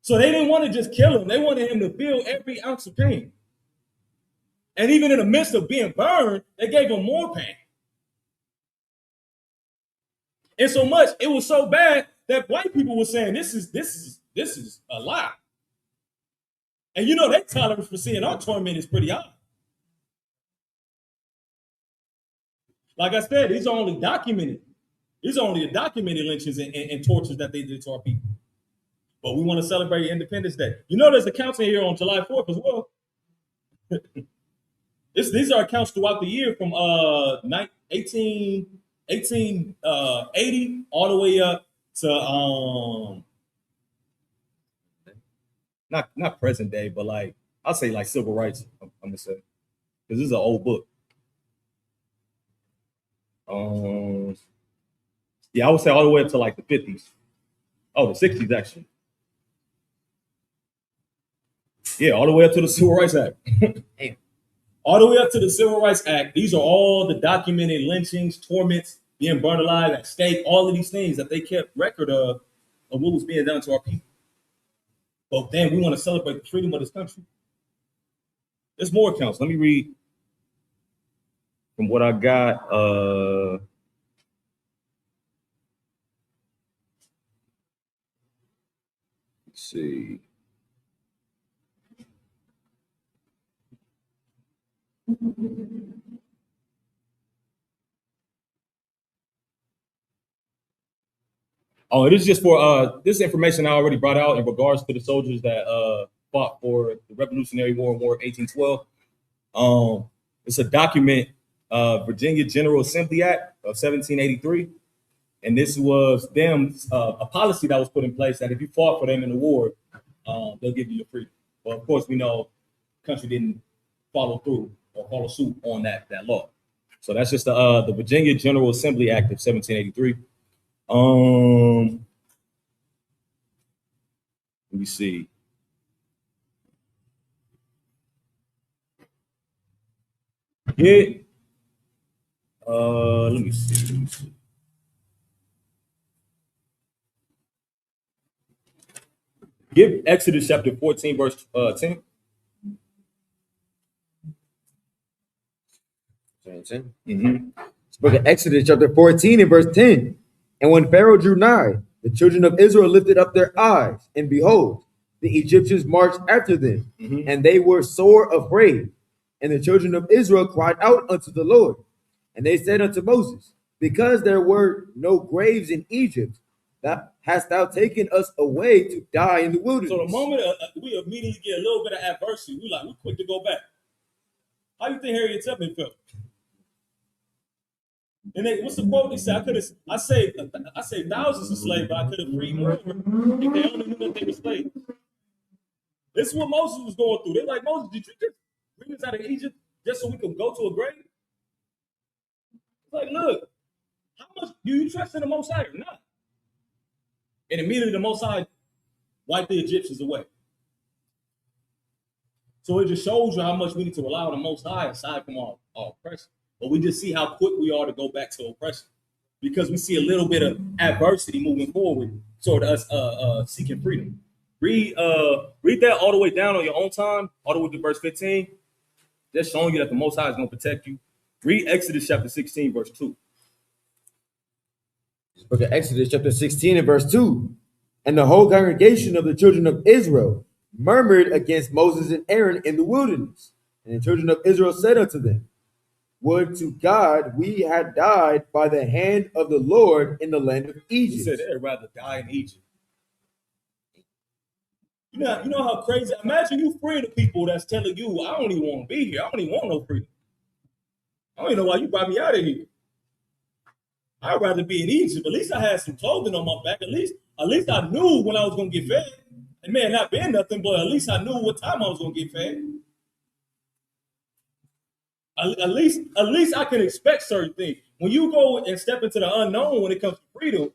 So they didn't want to just kill him. They wanted him to feel every ounce of pain. And even in the midst of being burned, they gave him more pain. And so much, it was so bad that white people were saying, this is a lie. And you know, their tolerance for seeing our torment is pretty high. Like I said, these are only documented. These are only the documented lynchings and tortures that they did to our people. But we want to celebrate Independence Day. You know, there's accounts in here on July 4th as well. These are accounts throughout the year from 1880 all the way up to not present day, but like I'll say like civil rights. I'm gonna say because this is an old book. Yeah, I would say all the way up to like the 50s. Oh, the 60s actually. Yeah, all the way up to the Civil Rights Act. All the way up to the Civil Rights Act. These are all the documented lynchings, torments, being burned alive at stake, all of these things that they kept record of what was being done to our people. But then we want to celebrate the freedom of this country. There's more accounts. Let me read from what I got. Let's see. Oh, it is just for this information I already brought out in regards to the soldiers that fought for the Revolutionary War of 1812. It's a document, Virginia General Assembly Act of 1783. And this was them, a policy that was put in place that if you fought for them in the war, they'll give you your freedom. But of course, we know the country didn't follow through or follow suit on that law. So that's just the Virginia General Assembly Act of 1783. Let me see. Let me see. Give Exodus chapter 14, verse 10. 10. Mm-hmm. Book of Exodus chapter 14 and verse 10. And when Pharaoh drew nigh, the children of Israel lifted up their eyes, and behold, the Egyptians marched after them, Mhm. and they were sore afraid. And the children of Israel cried out unto the Lord. And they said unto Moses, because there were no graves in Egypt, that hast thou taken us away to die in the wilderness. So the moment we immediately get a little bit of adversity, we quick to go back. How you think Harriet Tubman felt? And they, what's the quote they said? I saved thousands of slaves, but I could have freed more if they only knew that they were slaves. This is what Moses was going through. They're like, Moses, did you just bring us out of Egypt just so we could go to a grave? It's like, look, how much do you trust in the Most High or not? And immediately the Most High wiped the Egyptians away. So it just shows you how much we need to rely on the Most High aside from our oppression. But we just see how quick we are to go back to oppression because we see a little bit of adversity moving forward toward us seeking freedom. Read that all the way down on your own time, all the way to verse 15. Just showing you that the Most High is going to protect you. Read Exodus chapter 16, verse 2. Book of Exodus chapter 16 and verse 2. And the whole congregation of the children of Israel murmured against Moses and Aaron in the wilderness. And the children of Israel said unto them, would to God we had died by the hand of the Lord in the land of Egypt. He said they'd rather die in Egypt. You know how crazy. Imagine you free the people that's telling you, I don't even want to be here. I don't even want no freedom. I don't even know why you brought me out of here. I'd rather be in Egypt. At least I had some clothing on my back. At least I knew when I was gonna get fed. It may have not been nothing, but at least I knew what time I was gonna get fed. At least I can expect certain things. When you go and step into the unknown when it comes to freedom,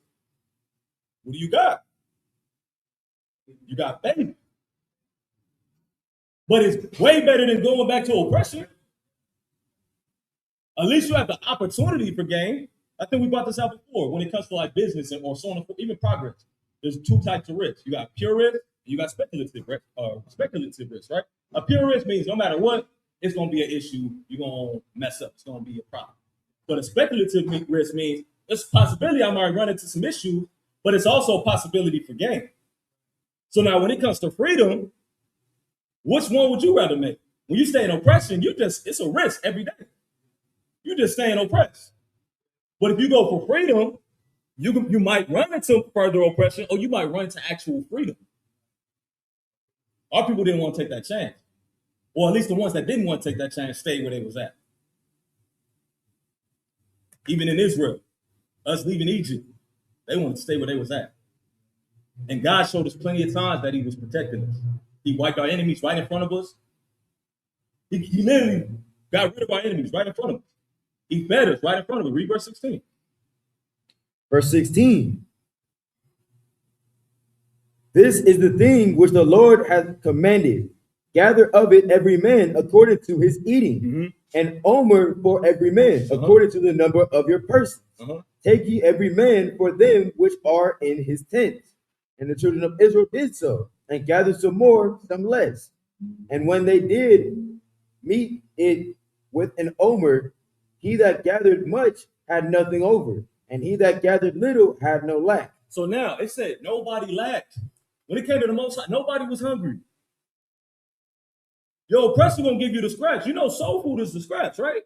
what do you got? You got faith. But it's way better than going back to oppression. At least you have the opportunity for gain. I think we brought this out before when it comes to like business or so on and even progress. There's two types of risk. You got pure risk and you got speculative risk, right? A pure risk means no matter what, it's going to be an issue. You're going to mess up. It's going to be a problem. But a speculative risk means there's a possibility I might run into some issues, but it's also a possibility for gain. So now when it comes to freedom, which one would you rather make? When you stay in oppression, it's a risk every day. You're just staying oppressed. But if you go for freedom, you might run into further oppression or you might run into actual freedom. Our people didn't want to take that chance. Or at least the ones that didn't want to take that chance stayed where they was at. Even in Israel, us leaving Egypt, they wanted to stay where they was at. And God showed us plenty of times that he was protecting us. He wiped our enemies right in front of us. He literally got rid of our enemies right in front of us. He fed us right in front of us. Read verse 16. Verse 16. This is the thing which the Lord hath commanded. Gather of it every man according to his eating, and omer for every man according to the number of your persons. Take ye every man for them which are in his tent. And the children of Israel did so, and gathered some more, some less. And when they did meet it with an omer, he that gathered much had nothing over, and he that gathered little had no lack. So now it said nobody lacked. When it came to the Most High, nobody was hungry. Your oppressor gonna give you the scraps. You know soul food is the scraps, right?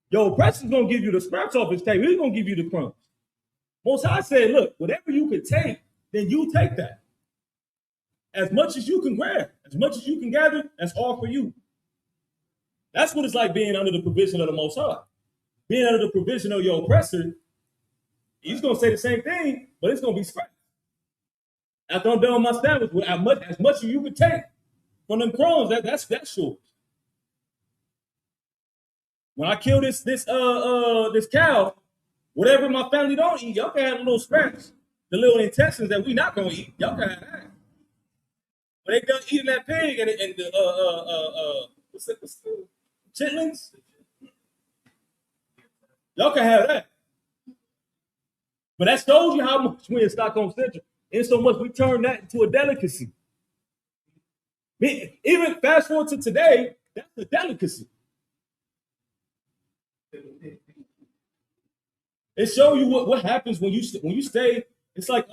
Your oppressor's gonna give you the scraps off his table. He's gonna give you the crumbs. Most High said, look, whatever you can take, then you take that. As much as you can grab, as much as you can gather, that's all for you. That's what it's like being under the provision of the Most High. Being under the provision of your oppressor, he's gonna say the same thing, but it's gonna be scraps. After I'm done with my sandwich, as much as you can take from them crumbs, that's yours. When I kill this cow, whatever my family don't eat, y'all can have the little scraps, the little intestines that we not gonna eat. Y'all can have that. When they done eating that pig and the chitlins, y'all can have that. But that shows you how much we in Stockholm Central, and so much we turn that into a delicacy. Even fast forward to today, that's a delicacy. It shows you what happens when you stay. It's like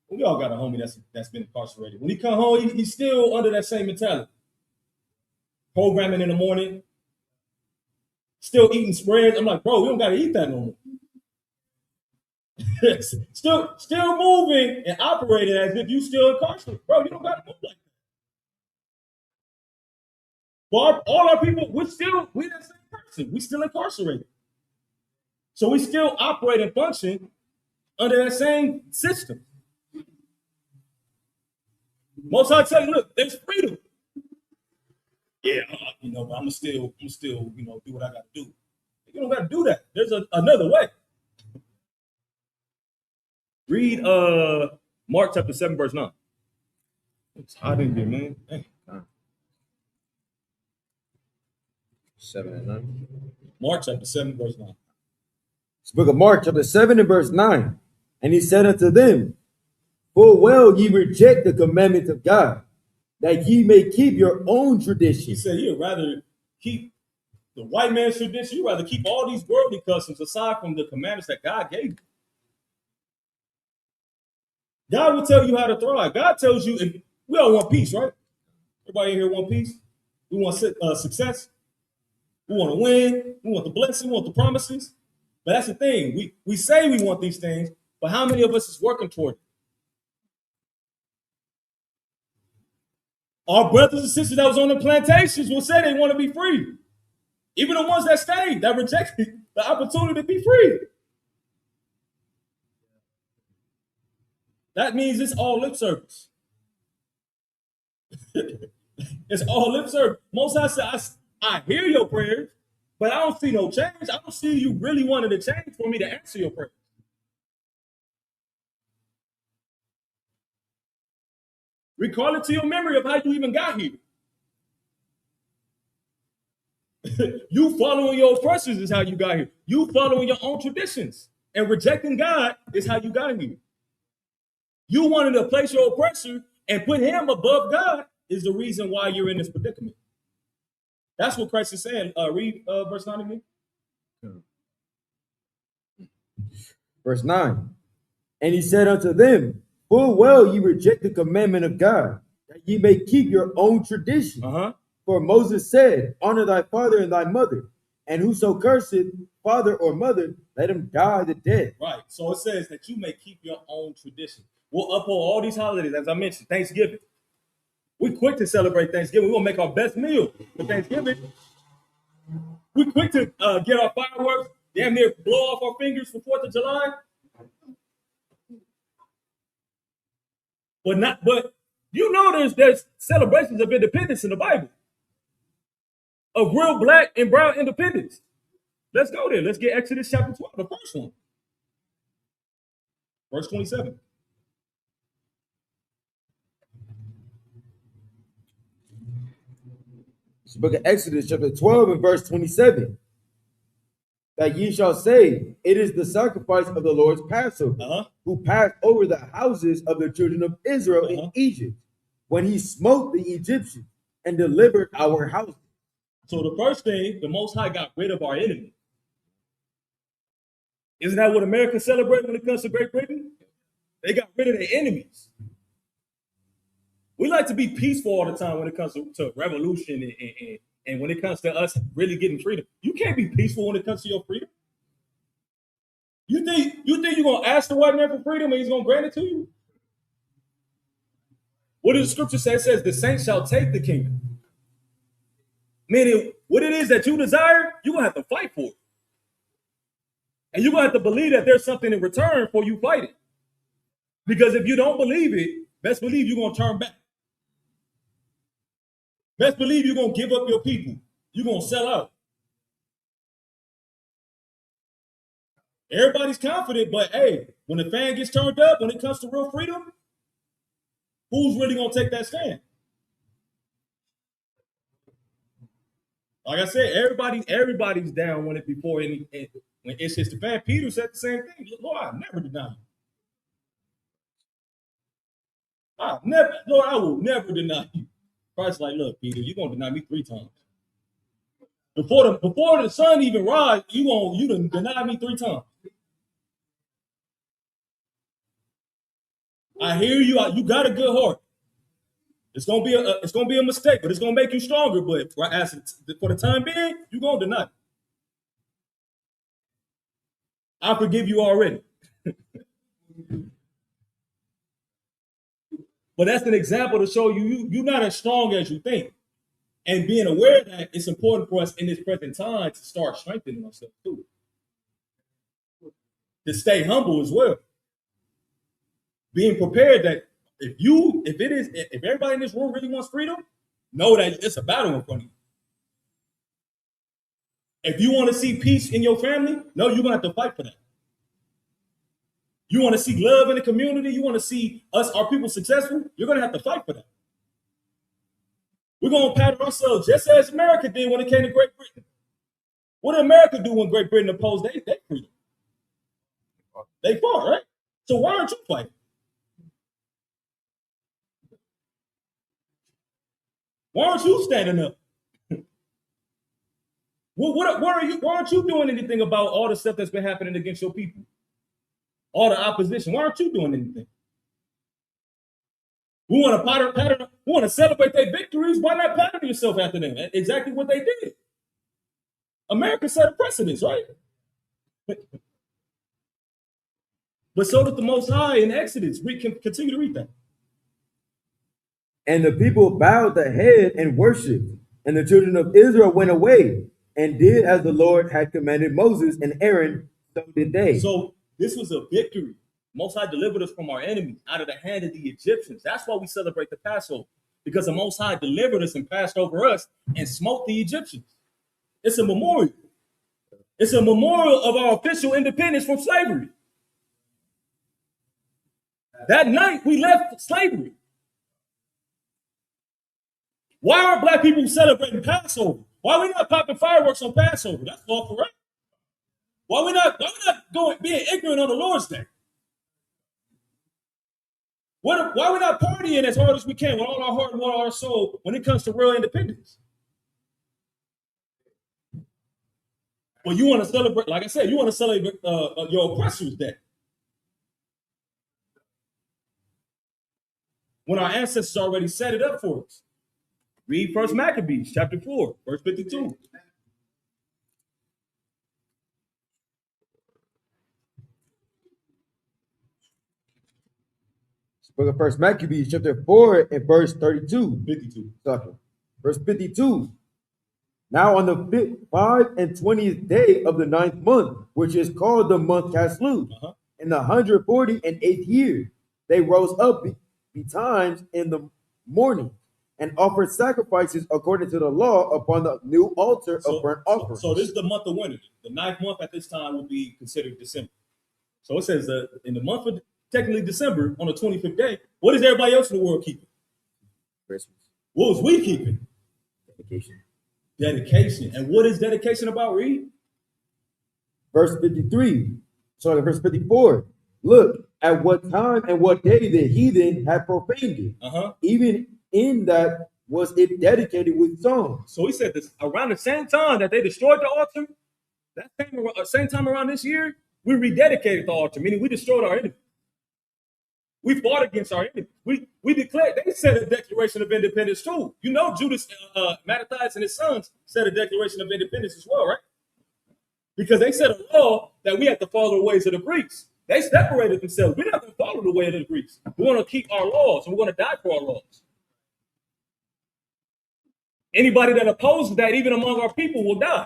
We all got a homie that's been incarcerated. When he come home, he's still under that same mentality. Programming in the morning, still eating spreads. I'm like, bro, we don't got to eat that no more. still moving and operating as if you still incarcerated. Bro, you don't got to move like that. But all our people, we're that same person. We still incarcerated. So we still operate and function under that same system. Most I tell you, look, there's freedom. Yeah, but I'm gonna still, do what I got to do. You don't got to do that. There's another way. Read Mark chapter 7, verse 9. It's hot in here, man. Dang. 7 and 9. Mark chapter 7, verse 9. It's the book of Mark, chapter 7 and verse 9. And he said unto them, full well ye reject the commandments of God, that ye may keep your own tradition. He said you'd rather keep the white man's tradition. You'd rather keep all these worldly customs aside from the commandments that God gave you. God will tell you how to thrive. God tells you, if we all want peace, right? Everybody in here want peace? We want success. We want to win. We want the blessing. We want the promises. But that's the thing. We say we want these things, but how many of us is working toward it? Our brothers and sisters that was on the plantations will say they want to be free. Even the ones that stayed, that rejected the opportunity to be free. That means it's all lip service. It's all lip service. Most I say, I hear your prayers, but I don't see no change. I don't see you really wanting to change for me to answer your prayers. Recall it to your memory of how you even got here. You following your oppressors is how you got here. You following your own traditions and rejecting God is how you got here. You wanted to place your oppressor and put him above God is the reason why you're in this predicament. That's what Christ is saying. Read verse 9 again. Verse 9. And he said unto them, full well ye reject the commandment of God, that ye may keep your own tradition. For Moses said, honor thy father and thy mother, and whoso curseth father or mother, let him die the death. Right. So it says that you may keep your own tradition. We'll uphold all these holidays, as I mentioned, Thanksgiving. We're quick to celebrate Thanksgiving. We're going to make our best meal for Thanksgiving. We're quick to get our fireworks, damn near blow off our fingers for 4th of July. But there's celebrations of independence in the Bible. Of real black and brown independence. Let's go there. Let's get Exodus chapter 12, the first one. Verse 27. It's the book of Exodus chapter 12 and verse 27. That ye shall say, it is the sacrifice of the Lord's Passover, who passed over the houses of the children of Israel in Egypt, when he smote the Egyptians and delivered our houses. So the first thing, the Most High got rid of our enemy. Isn't that what America celebrates when it comes to Great Britain? They got rid of their enemies. We like to be peaceful all the time when it comes to revolution and when it comes to us really getting freedom. You can't be peaceful when it comes to your freedom. You think you're gonna ask the white man for freedom and he's gonna grant it to you? What does the scripture say? It says the saints shall take the kingdom. Meaning, what it is that you desire, you're going to have to fight for it. And you're going to have to believe that there's something in return for you fighting. Because if you don't believe it, best believe you're going to turn back. Best believe you're going to give up your people. You're going to sell out. Everybody's confident, but hey, when the fan gets turned up, when it comes to real freedom, who's really going to take that stand? Like I said, everybody's down when when it's hits the fan. Peter said the same thing. Lord, I never deny you. Lord, I will never deny you. Christ's like, look, Peter, you're gonna deny me 3 times. Before the sun even rise, you done deny me 3 times. I hear you. You got a good heart. It's gonna be a mistake, but it's gonna make you stronger. But for the time being, you gonna deny it. I forgive you already. But that's an example to show you're not as strong as you think. And being aware that it's important for us in this present time to start strengthening ourselves too. To stay humble as well. Being prepared that if everybody in this room really wants freedom, know that it's a battle in front of you. If you want to see peace in your family, know you're gonna have to fight for that. You want to see love in the community, you want to see our people successful, you're gonna have to fight for that. We're gonna pattern ourselves just as America did when it came to Great Britain. What did America do when Great Britain opposed their freedom? They fought, right? So why aren't you fighting? Why aren't you standing up? Why aren't you doing anything about all the stuff that's been happening against your people? All the opposition. Why aren't you doing anything? We want to celebrate their victories. Why not pattern yourself after them? Exactly what they did. America set a precedence, right? But so did the Most High in Exodus. We can continue to read that. And the people bowed their head and worshipped, and the children of Israel went away and did as the Lord had commanded Moses and Aaron, so did they. So this was a victory. Most High delivered us from our enemies out of the hand of the Egyptians. That's why we celebrate the Passover, because the Most High delivered us and passed over us and smote the Egyptians. It's a memorial. It's a memorial of our official independence from slavery. That night we left slavery. Why aren't black people celebrating Passover? Why are we not popping fireworks on Passover? That's lawful, right? Why are we not being ignorant on the Lord's Day? Why are we not partying as hard as we can with all our heart and all our soul when it comes to real independence? Well, you want to celebrate, like I said, you want to celebrate your oppressor's day. When our ancestors already set it up for us. Read 1 Maccabees, chapter 4, verse 52. Book of 1 Maccabees, chapter 4, and verse 32. 52. Sorry. Verse 52. Now on the 25th day of the 9th month, which is called the month Caslu, in the 148th year, they rose up betimes in the morning and offered sacrifices according to the law upon the new altar of burnt offerings. So this is the month of winter. The 9th month at this time would be considered December. So it says in the month of technically December, on the 25th day, what is everybody else in the world keeping? Christmas. What was we keeping? Dedication. Dedication. And what is dedication about, Reed? Verse 53. Sorry, verse 54. Look at what time and what day the heathen had profaned it. Even in that was it dedicated with songs. So he said this around the same time that they destroyed the altar, that same time around this year, we rededicated the altar, meaning we destroyed our enemies. We fought against our enemies. We declared, they said a declaration of independence too. You know, Judas, Mattathias and his sons said a declaration of independence as well, right? Because they said a law that we have to follow the ways of the Greeks. They separated themselves. We're not going to follow the way of the Greeks. We want to keep our laws, and we're going to die for our laws. Anybody that opposes that, even among our people, will die.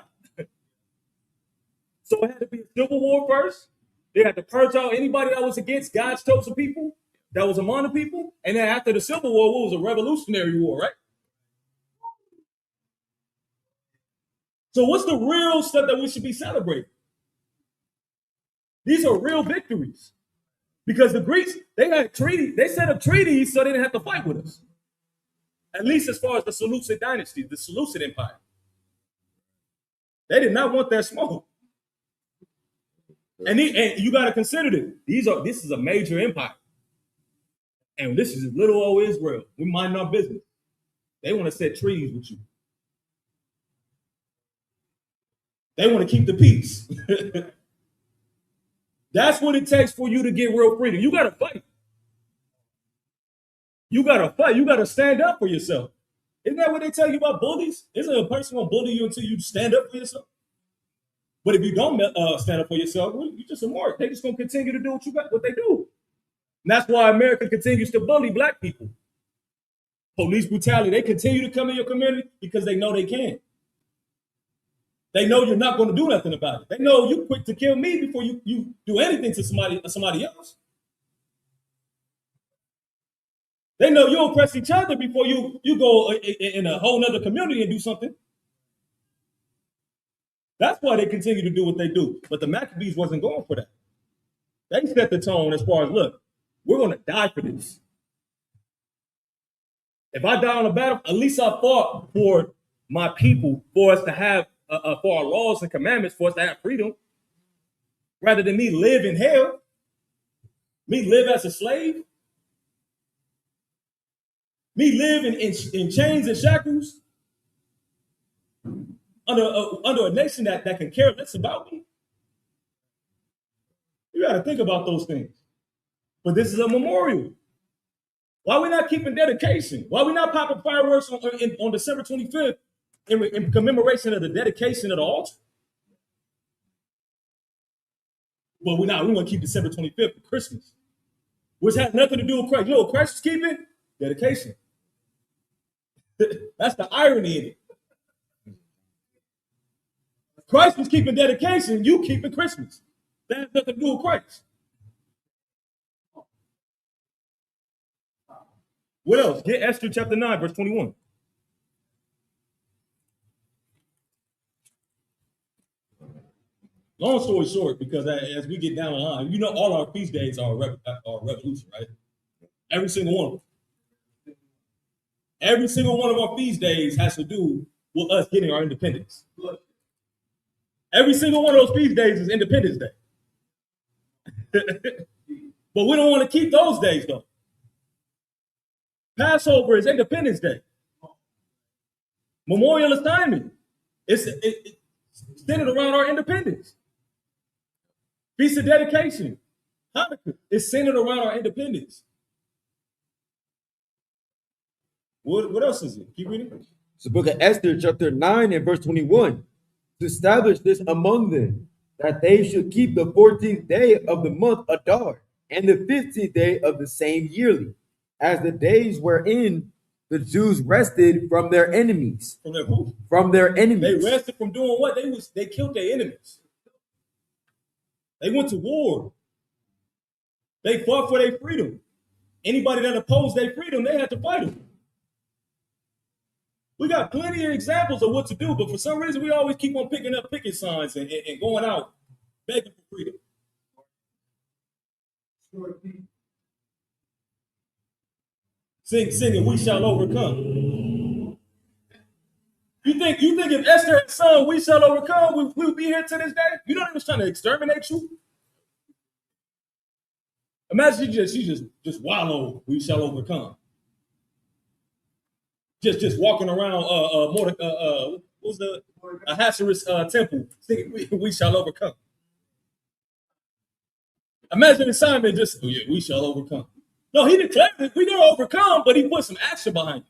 So it had to be a civil war first. They had to purge out anybody that was against God's chosen people, that was among the people. And then after the Civil War, what was a revolutionary war, right? So what's the real stuff that we should be celebrating? These are real victories. Because the Greeks, they had treaties, they set up treaties so they didn't have to fight with us. At least as far as the Seleucid dynasty, the Seleucid Empire. They did not want that smoke. And you got to consider this is a major empire. And this is little old Israel. We mind our business. They want to set treaties with you. They want to keep the peace. That's what it takes for you to get real freedom. You got to fight. You gotta fight. You gotta stand up for yourself. Isn't that what they tell you about bullies? Isn't a person gonna bully you until you stand up for yourself? But if you don't stand up for yourself, well, you're just a mark. They're just gonna continue to do what they do. And that's why America continues to bully black people. Police brutality. They continue to come in your community because they know they can. They know you're not going to do nothing about it. They know you're quick to kill me before you do anything to somebody else. They know you oppress each other before you go in a whole other community and do something. That's why they continue to do what they do. But the Maccabees wasn't going for that. They set the tone as far as, look, we're going to die for this. If I die on the battle, at least I fought for my people, for us to have, for our laws and commandments, for us to have freedom, rather than me live in hell, me live as a slave, me live in chains and shackles under a nation that can care less about me. You got to think about those things. But this is a memorial. Why are we not keeping dedication? Why are we not popping fireworks on December 25th in commemoration of the dedication of the altar? But we're not. We want to keep December 25th for Christmas, which has nothing to do with Christ. You know what Christ is keeping? Dedication. That's the irony in it. Christ was keeping dedication, you keeping Christmas. That has nothing to do with Christ. What else? Get Esther chapter 9, verse 21. Long story short, because as we get down the line, you know, all our feast days are revolution, right? Every single one of them. Every single one of our feast days has to do with us getting our independence. Every single one of those feast days is Independence Day. But we don't want to keep those days, though. Passover is Independence Day. Memorial assignment. It's centered around our independence. Feast of Dedication. Hanukkah is centered around our independence. What else is it? Keep reading. It's the book of Esther, chapter 9 and verse 21. To establish this among them, that they should keep the 14th day of the month Adar, and the 15th day of the same yearly, as the days wherein the Jews rested from their enemies. From their who? From their enemies. They rested from doing what? They killed their enemies. They went to war. They fought for their freedom. Anybody that opposed their freedom, they had to fight them. We got plenty of examples of what to do, but for some reason, we always keep on picking up picket signs and going out begging for freedom. Singing, we shall overcome. You think if Esther had sung, we shall overcome, we would be here to this day? You know they was trying to exterminate you? Imagine she just wallow, we shall overcome. Just walking around what was the Ahasuerus temple, singing, we shall overcome. Imagine Simon just, oh yeah, we shall overcome. No, he declared that we're gonna overcome, but he put some action behind it.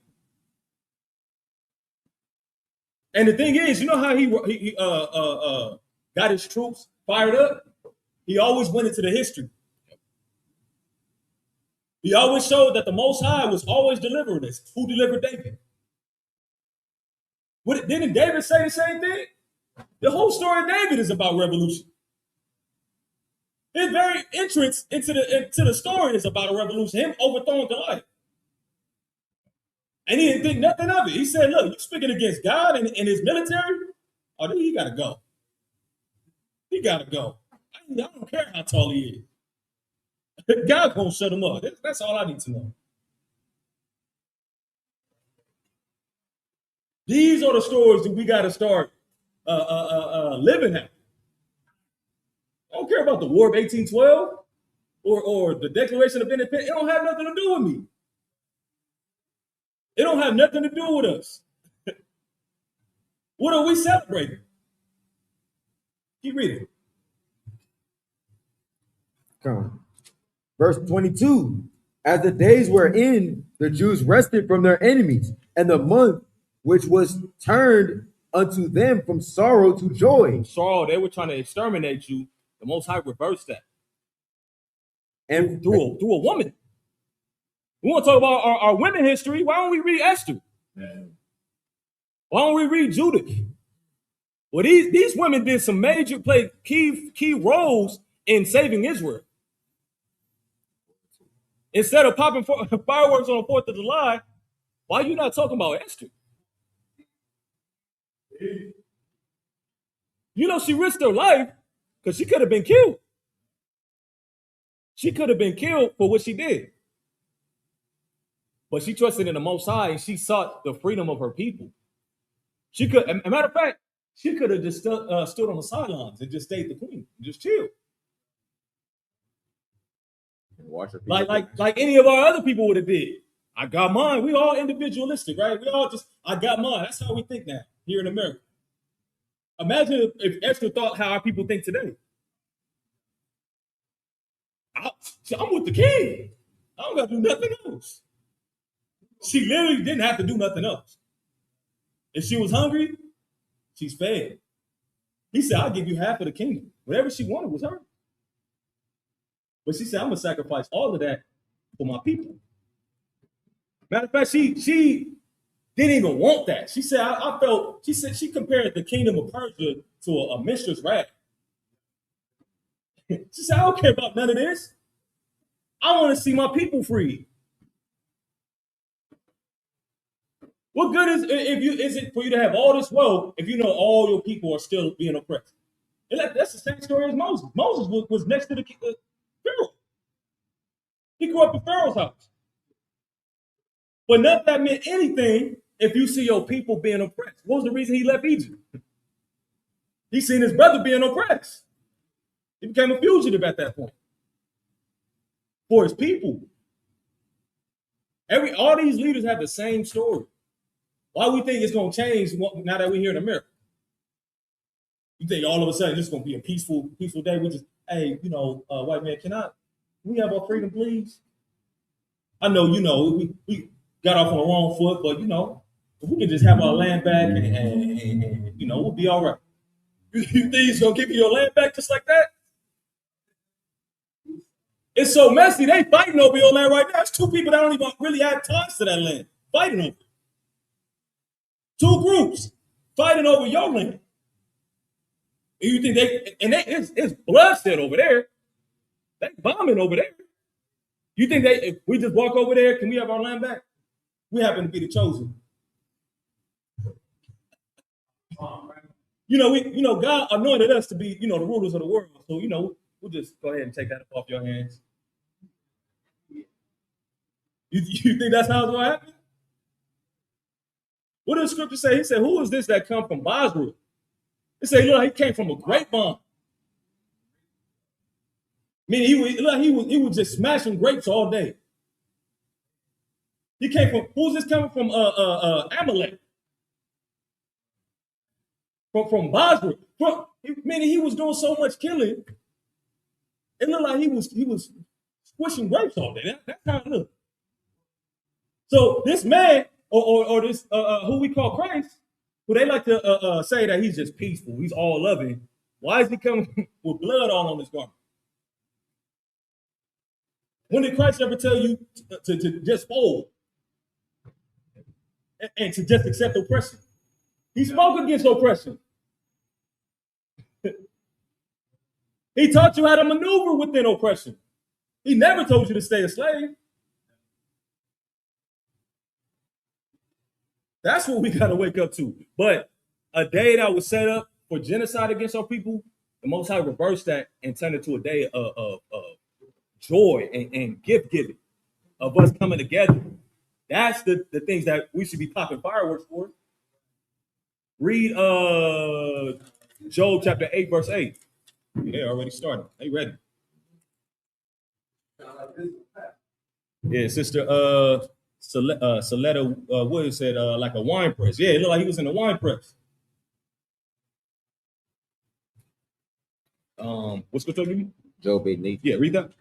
And the thing is, you know how he got his troops fired up? He always went into the history. He always showed that the Most High was always delivering us. Who delivered David? Didn't David say the same thing? The whole story of David is about revolution. His very entrance into the story is about a revolution, him overthrowing Goliath. And he didn't think nothing of it. He said, look, you're speaking against God and his military? Oh, then he got to go. He got to go. I don't care how tall he is. God's going to shut him up. That's all I need to know. These are the stories that we got to start living at. I don't care about the War of 1812 or the Declaration of Independence. It don't have nothing to do with me. It don't have nothing to do with us. What are we celebrating? Keep reading. Come. Verse 22. as the days wherein the Jews rested from their enemies, and the month which was turned unto them from sorrow to joy. Sorrow, they were trying to exterminate you. The Most High reversed that And through a woman. We want to talk about our women history. Why don't we read Esther? Why don't we read Judith? Well, these women did some major, played key roles in saving Israel. Instead of popping fireworks on the 4th of July, why are you not talking about Esther? You know, she risked her life because she could have been killed. She could have been killed for what she did. But she trusted in the Most High and she sought the freedom of her people. She could, as a matter of fact, she could have just stood on the sidelines and just stayed the queen, and just chilled. Like any of our other people would have did. I got mine. We all individualistic, right? We all just, I got mine. That's how we think now here in America. Imagine if Esther thought how our people think today. I'm with the king. I don't got to do nothing else. She literally didn't have to do nothing else. If she was hungry, she's fed. He said, I'll give you half of the kingdom. Whatever she wanted was hers. But she said, I'm going to sacrifice all of that for my people. Matter of fact, she didn't even want that. She said, I felt, she said, she compared the kingdom of Persia to a mistress rag. She said, I don't care about none of this. I want to see my people free. What good is it for you to have all this wealth if you know all your people are still being oppressed? And that's the same story as Moses. Moses was next to the Pharaoh. He grew up in Pharaoh's house. But none of that meant anything if you see your people being oppressed. What was the reason he left Egypt? He seen his brother being oppressed. He became a fugitive at that point for his people. All these leaders have the same story. Why we think it's going to change now that we're here in America? You think all of a sudden this is going to be a peaceful day? We just, hey, white man, can we have our freedom, please? I know, we got off on the wrong foot, but if we can just have our land back and we'll be all right. You think he's going to give you your land back just like that? It's so messy. They fighting over your land right now. It's two people that don't even really have ties to that land fighting over it. Two groups fighting over your land. And you think it's bloodshed over there. They bombing over there. You think if we just walk over there, can we have our land back? We happen to be the chosen. God anointed us to be, the rulers of the world. So, we'll just go ahead and take that off your hands. You think that's how it's going to happen? What did the scripture say? He said, who is this that come from Basra? It said, look, he came from a grapevine. Meaning he was just smashing grapes all day. He came from, who's this coming from? Amalek. From Basra. Meaning he was doing so much killing. It looked like he was squishing grapes all day. That's how it looked. So this man, or this who we call Christ, who they like to say that he's just peaceful, he's all loving. Why is he coming with blood all on his garment? When did Christ ever tell you to just fold and to just accept oppression? He spoke against oppression. He taught you how to maneuver within oppression. He never told you to stay a slave. That's what we got to wake up to. But a day that was set up for genocide against our people, the Most High reversed that and turned it to a day of joy and gift giving, of us coming together. That's the things that we should be popping fireworks for. Read Job chapter 8, verse 8. Yeah, already started. They ready. Yeah, Sister Soletta Williams said like a wine press. Yeah, it looked like he was in a wine press. What's going to tell you? Job 8:8. Yeah, read that.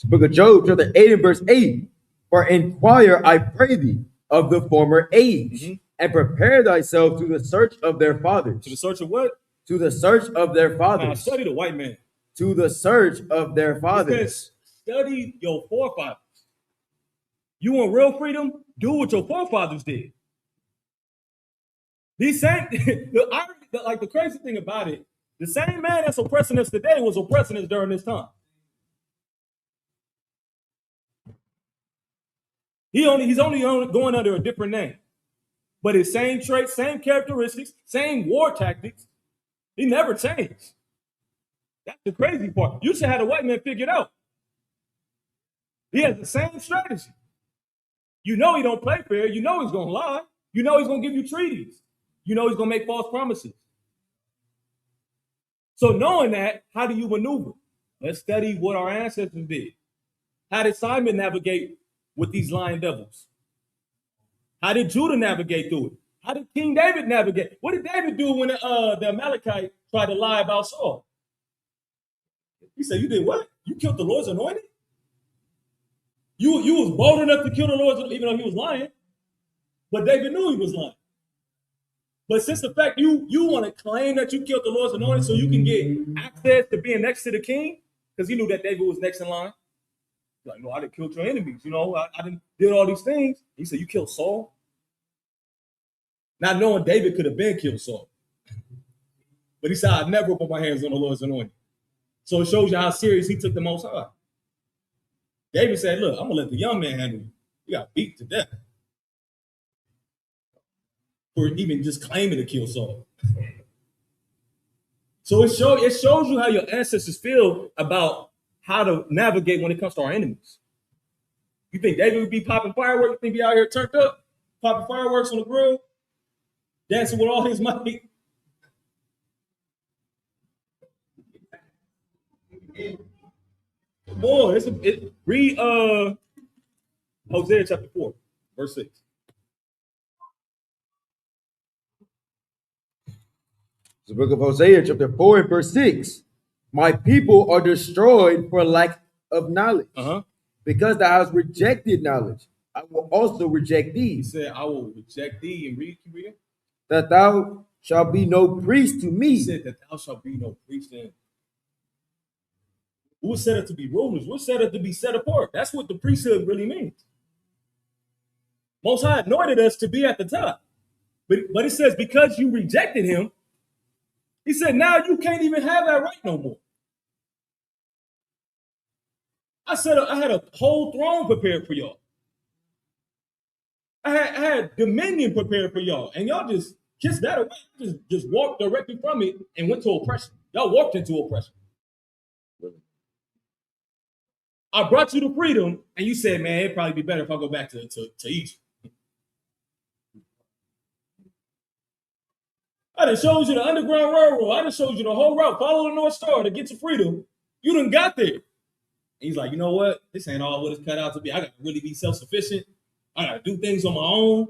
Book of Job, chapter 8 and verse 8. For inquire, I pray thee, of the former age, Mhm. and prepare thyself to the search of their fathers. To the search of what? To the search of their Now fathers. study the white man. To the search of their It fathers. says, study your forefathers. You want real freedom? Do what your forefathers did. These same, the crazy thing about it, the same man that's oppressing us today was oppressing us during this time. He's only going under a different name, but his same traits, same characteristics, same war tactics. He never changed. That's the crazy part. You should have the white man figured out. He has the same strategy. You know he don't play fair. You know he's gonna lie. You know he's gonna give you treaties. You know he's gonna make false promises. So knowing that, how do you maneuver? Let's study what our ancestors did. How did Simon navigate with these lying devils? How did Judah navigate through it? How did King David navigate? What did David do when the Amalekite tried to lie about Saul? He said, "You did what? You killed the Lord's anointed? You was bold enough to kill the Lord's, even though he was lying. But David knew he was lying. But since the fact you want to claim that you killed the Lord's anointed so you can get access to being next to the king, because he knew that David was next in line. Like, no, I didn't kill your enemies. You know, I didn't did all these things. He said, you killed Saul? Not knowing David could have been killed Saul. But he said, I'd never put my hands on the Lord's anointed. So it shows you how serious he took the Most High. David said, look, I'm going to let the young man handle you. You got beat to death for even just claiming to kill Saul. So it shows you how your ancestors feel about how to navigate when it comes to our enemies. You think David would be popping fireworks? You think he out here turned up, popping fireworks on the grill, dancing with all his might? Boy, read Hosea chapter 4, verse 6. The book of Hosea, chapter 4 and verse 6. My people are destroyed for lack of knowledge. Because thou hast rejected knowledge, I will also reject thee. He said, I will reject thee. And read. That thou shalt be no priest to me. He said that thou shalt be no priest. And we're set up to be rulers. We're set up to be set apart. That's what the priesthood really means. Most High anointed us to be at the top. But it says, because you rejected him, he said, now you can't even have that right no more. I said, I had a whole throne prepared for y'all. I had dominion prepared for y'all. And y'all just kissed that away. Just walked directly from it and went to oppression. Y'all walked into oppression. I brought you to freedom, and you said, man, it'd probably be better if I go back to Egypt. I done showed you the Underground Railroad. I done showed you the whole route. Follow the North Star to get to freedom. You done got there. And he's like, you know what? This ain't all what it's cut out to be. I got to really be self-sufficient. I got to do things on my own.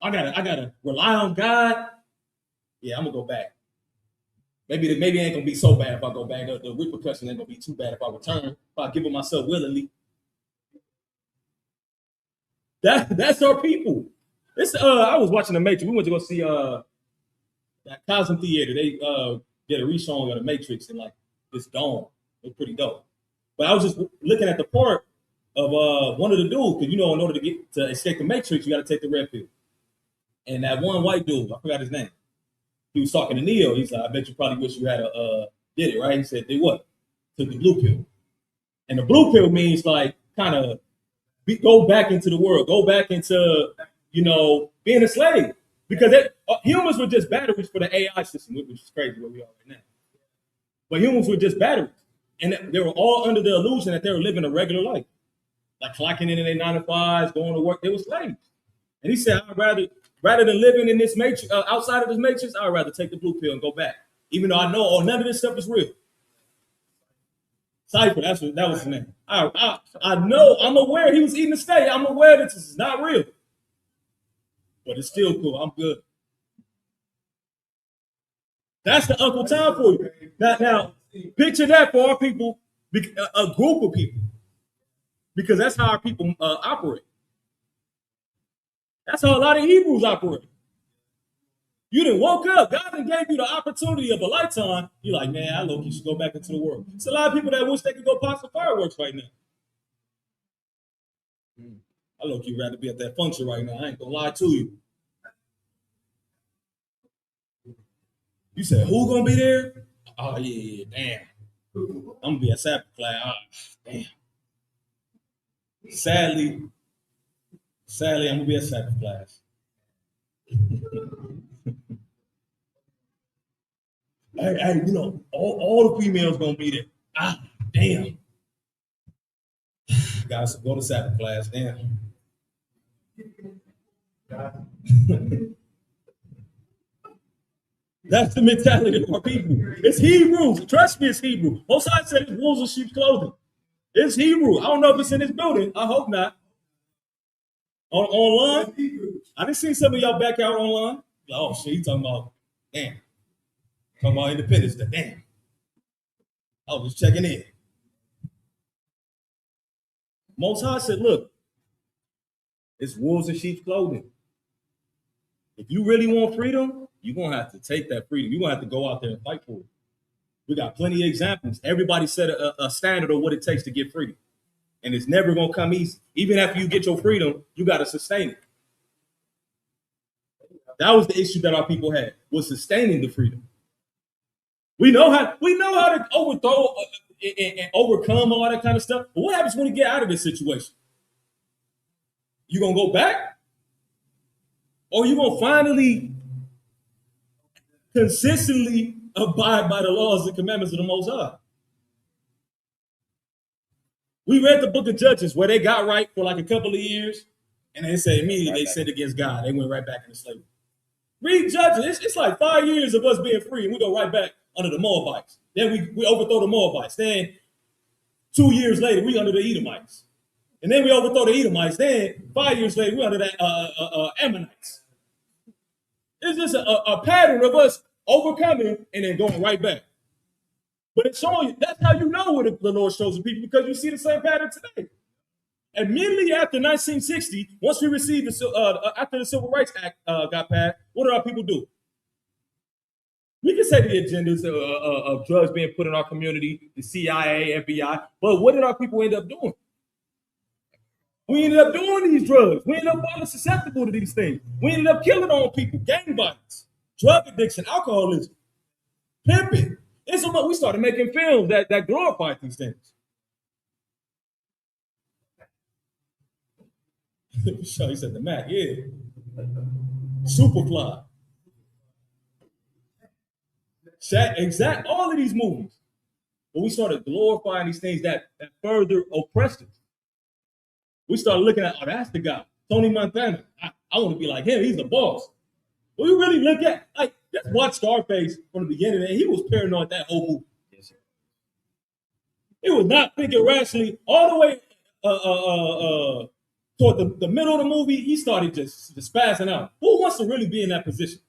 I gotta rely on God. Yeah, I'm going to go back. Maybe it ain't going to be so bad if I go back. The repercussions ain't going to be too bad if I return, if I give it myself willingly. That's our people. I was watching The Matrix. We went to go see that Cosm Theater. They did a reshowing of The Matrix in like this dome. It was pretty dope. But I was just looking at the part of one of the dudes, because you know, in order to escape the Matrix, you got to take the red pill. And that one white dude, I forgot his name. He was talking to Neo. He's like, I bet you probably wish you had did it, right? He said, did what? Took the blue pill. And the blue pill means like kind of go back into the world, go back into, you know, being a slave. Because humans were just batteries for the AI system, which is crazy where we are right now. But humans were just batteries. And they were all under the illusion that they were living a regular life. Like clocking in their 9 to 5s, going to work. They were slaves. And he said, rather than living in this matrix, outside of this matrix, I'd rather take the blue pill and go back. Even though I know, none of this stuff is real. Cypher, that was his name. I know, I'm aware he was eating a steak. I'm aware that this is not real. But it's still cool. I'm good. That's the Uncle Tom for you. Now, picture that for our people, a group of people. because that's how our people operate. That's how a lot of Hebrews operate. You done woke up. God done gave you the opportunity of a lifetime. You're like, man, I low-key should go back into the world. It's a lot of people that wish they could go pop some fireworks right now. I low-key rather be at that function right now. I ain't gonna lie to you. You said, who gonna be there? Oh, yeah, damn. I'm gonna be at Sabbath class. Oh, damn. Sadly, I'm gonna be at Sabbath class. Hey, you know, all the females gonna be there. Ah, damn. Guys, go to Sabbath class. Damn. That's the mentality of our people. It's Hebrews. Trust me, it's Hebrew. Most I said it's wolves in sheep's clothing. It's Hebrew. I don't know if it's in this building. I hope not. Online? I didn't see some of y'all back out online. Oh shit, he talking about damn. Talking about Independence Day. Damn. I was just checking in. Most High said, look, it's wolves in sheep's clothing. If you really want freedom, you're gonna have to take that freedom. You're gonna have to go out there and fight for it. We got plenty of examples. Everybody set a standard of what it takes to get freedom. And it's never gonna come easy. Even after you get your freedom, you gotta sustain it. That was the issue that our people had, was sustaining the freedom. We know how to overthrow and overcome all that kind of stuff. But what happens when you get out of this situation? You gonna go back? Or you gonna finally consistently abide by the laws and commandments of the Most High? We read the book of Judges where they got right for like a couple of years, and they said immediately they sinned against God. They went right back into slavery. Read Judges. It's like 5 years of us being free, and we go right back under the Moabites. Then we overthrow the Moabites. Then 2 years later, we under the Edomites. And then we overthrow the Edomites. Then 5 years later, we under the Ammonites. It's just a pattern of us overcoming and then going right back. But it's showing you, that's how you know what the Lord shows the people, because you see the same pattern today. Immediately after 1960, once we received after the Civil Rights Act got passed, what did our people do? We can say the agendas of drugs being put in our community, the CIA, FBI, but what did our people end up doing? We ended up doing these drugs. We ended up falling susceptible to these things. We ended up killing our own people, gang violence, drug addiction, alcoholism, pimping. And so much we started making films that glorified these things. He said the Mac, yeah. Superfly. Exact, all of these movies. But we started glorifying these things that further oppressed us. We started looking at, oh, that's the guy, Tony Montana. I want to be like him. He's the boss. When you really look at, like, just watch Scarface from the beginning, and he was paranoid that whole movie. Yes, sir. He was not thinking rationally all the way toward the middle of the movie. He started just spazzing out. Who wants to really be in that position?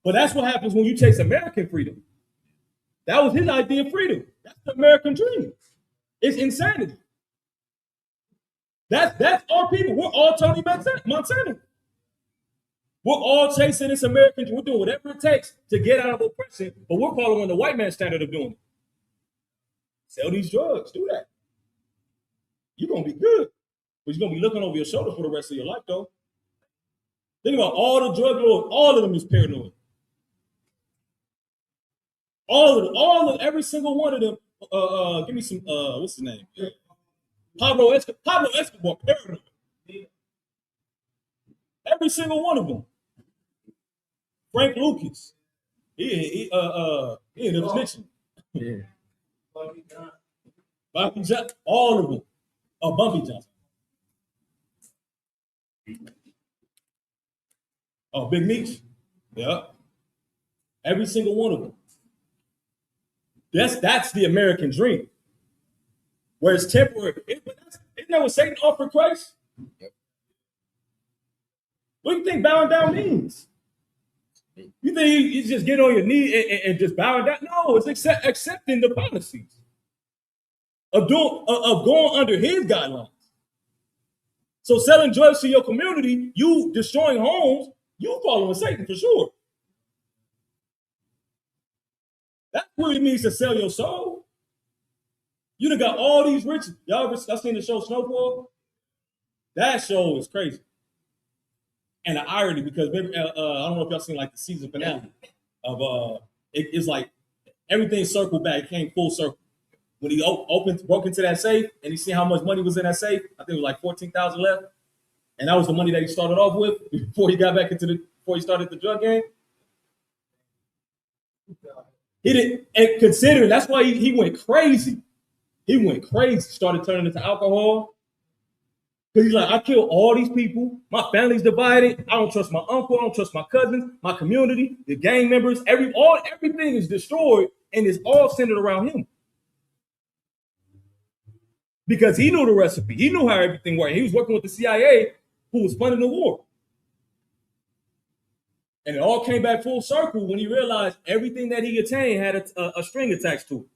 But that's what happens when you chase American freedom. That was his idea of freedom. That's the American dream. It's insanity. That's our people. We're all Tony Montana. We're all chasing this American dream. We're doing whatever it takes to get out of oppression, but we're following the white man's standard of doing it. Sell these drugs. Do that. You're going to be good. But you're going to be looking over your shoulder for the rest of your life, though. Think about all the drug lords. All of them is paranoid. All of every single one of them. Give me some. What's his name? Pablo Escobar. Paranoid. Every single one of them. Frank Lucas. He ended up snitching. Yeah. Bobby Johnson. All of them. Oh, Bumpy Johnson. Oh, Big Meech. Yeah. Every single one of them. That's the American dream. Where it's temporary. Isn't that what Satan offered Christ? Yep. What do you think bowing down means? You think you just get on your knee and just bowing down? No, it's accepting the policies. of going under his guidelines. So selling drugs to your community, you destroying homes, you following Satan for sure. That's what it means to sell your soul. You done got all these riches. Y'all seen the show Snowfall? That show is crazy. And the irony, because I don't know if y'all seen like the season finale of it's like everything circled back, it came full circle. When he broke into that safe and he seen how much money was in that safe, I think it was like 14,000 left. And that was the money that he started off with before he got back before he started the drug game. He didn't, and considering that's why he went crazy. He went crazy, started turning into alcohol. Because he's like, I killed all these people. My family's divided. I don't trust my uncle. I don't trust my cousins, my community, the gang members. Everything is destroyed, and it's all centered around him. Because he knew the recipe. He knew how everything worked. He was working with the CIA, who was funding the war. And it all came back full circle when he realized everything that he attained had a string attached to it.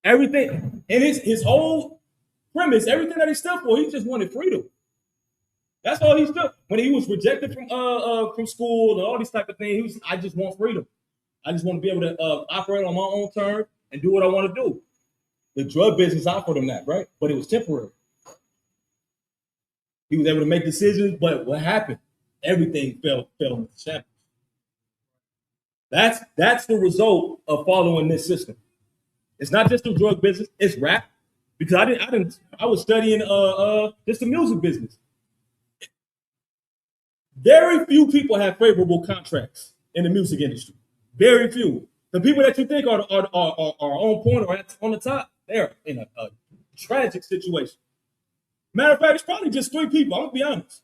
Everything. And his whole premise, everything that he stood for, he just wanted freedom. That's all he stood. When he was rejected from school and all these type of things, I just want freedom. I just want to be able to operate on my own terms and do what I want to do. The drug business offered him that, right? But it was temporary. He was able to make decisions, but what happened? Everything fell into shambles. That's the result of following this system. It's not just the drug business; it's rap. Because I was studying just the music business. Very few people have favorable contracts in the music industry. Very few. The people that you think are on point or on the top, they're in a tragic situation. Matter of fact, it's probably just 3 people. I'm gonna be honest.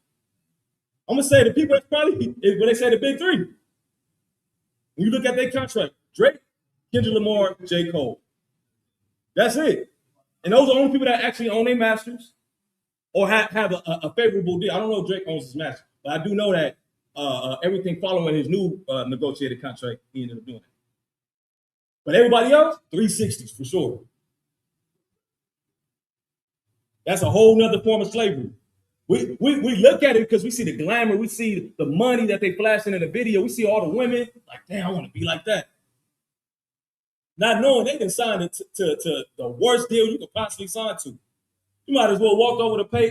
I'm gonna say the people that's probably when they say the big 3. When you look at their contract, Drake, Kendrick Lamar, J. Cole. That's it. And those are the only people that actually own their masters or have a favorable deal. I don't know if Drake owns his master, but I do know that everything following his new negotiated contract, he ended up doing it. But everybody else, 360s for sure. That's a whole nother form of slavery. We look at it because we see the glamour, we see the money that they flashing in the video, we see all the women, like, damn, I want to be like that. Not knowing they can sign it to the worst deal you could possibly sign to. You might as well walk over to pay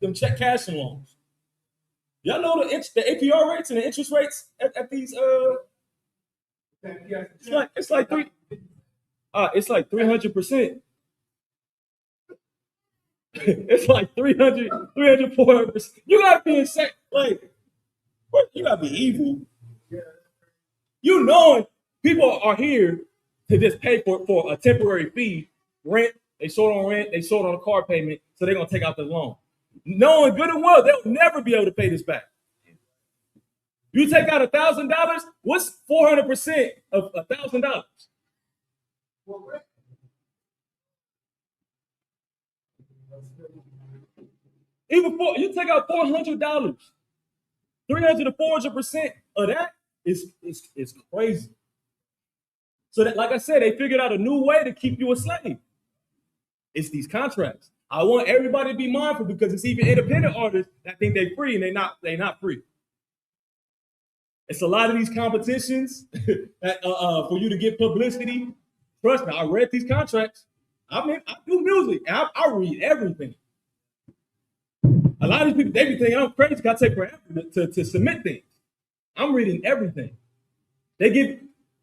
them check cashing loans. Y'all know the APR rates and the interest rates at these it's like 300%. It's like 300, 400%. You gotta be insane. Like, you gotta be evil. You knowing people are here to just pay for a temporary fee, rent. They sold on rent. They sold on a car payment, so they're gonna take out the loan, knowing good and well they'll never be able to pay this back. You take out $1,000. What's 400% of $1,000? Even you take out $400, 300 to 400% of that is crazy. So that, like I said, they figured out a new way to keep you a slave. It's these contracts. I want everybody to be mindful because it's even independent artists that think they're free and they're not free. It's a lot of these competitions that, for you to get publicity. Trust me, I read these contracts. I do music and I read everything. A lot of these people, they be thinking I'm crazy because I take forever to submit things. I'm reading everything. They give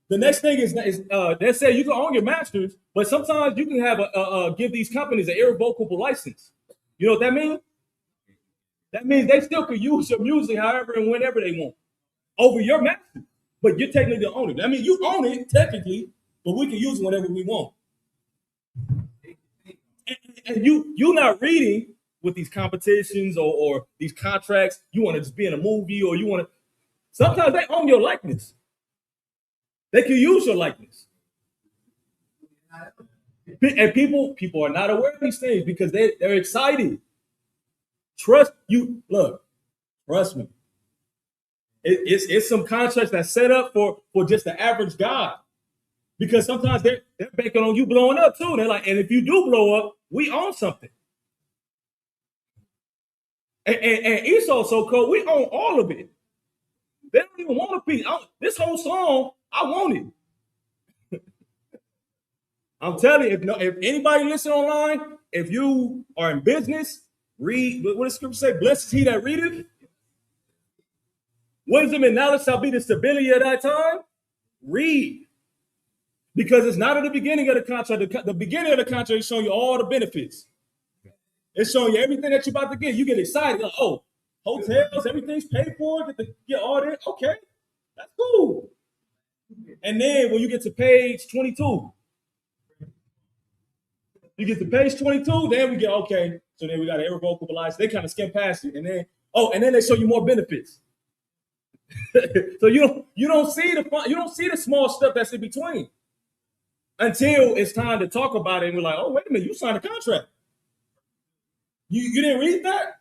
the next thing is they say you can own your masters, but sometimes you can have give these companies an irrevocable license. You know what that means? That means they still can use your music however and whenever they want over your master, but you're technically the owner. I mean, you own it technically, but we can use it whenever we want. And you're not reading with these competitions or these contracts. You want to just be in a movie or you want to. Sometimes they own your likeness. They can use your likeness. And people are not aware of these things because they're excited. Trust you. Look, trust me. It's some contracts that's set up for just the average guy. Because sometimes they're banking on you blowing up too. They're like, and if you do blow up, we own something. And Esau so cold, we own all of it. They don't even want a piece. This whole song, I want it. I'm telling you, if anybody listen online, if you are in business, read what does scripture say? Blessed is he that readeth. Wisdom and knowledge shall be the stability of that time. Read. Because it's not at the beginning of the contract. The beginning of the contract is showing you all the benefits. It's showing you everything that you're about to get. You get excited. Like, oh, hotels, everything's paid for. Get all that. Okay, that's cool. And then when you get to page 22, then we get, okay, so then we got an irrevocable license. They kind of skim past it. And then they show you more benefits. So you don't see the small stuff that's in between until it's time to talk about it. And we're like, oh, wait a minute, you signed a contract. You didn't read that?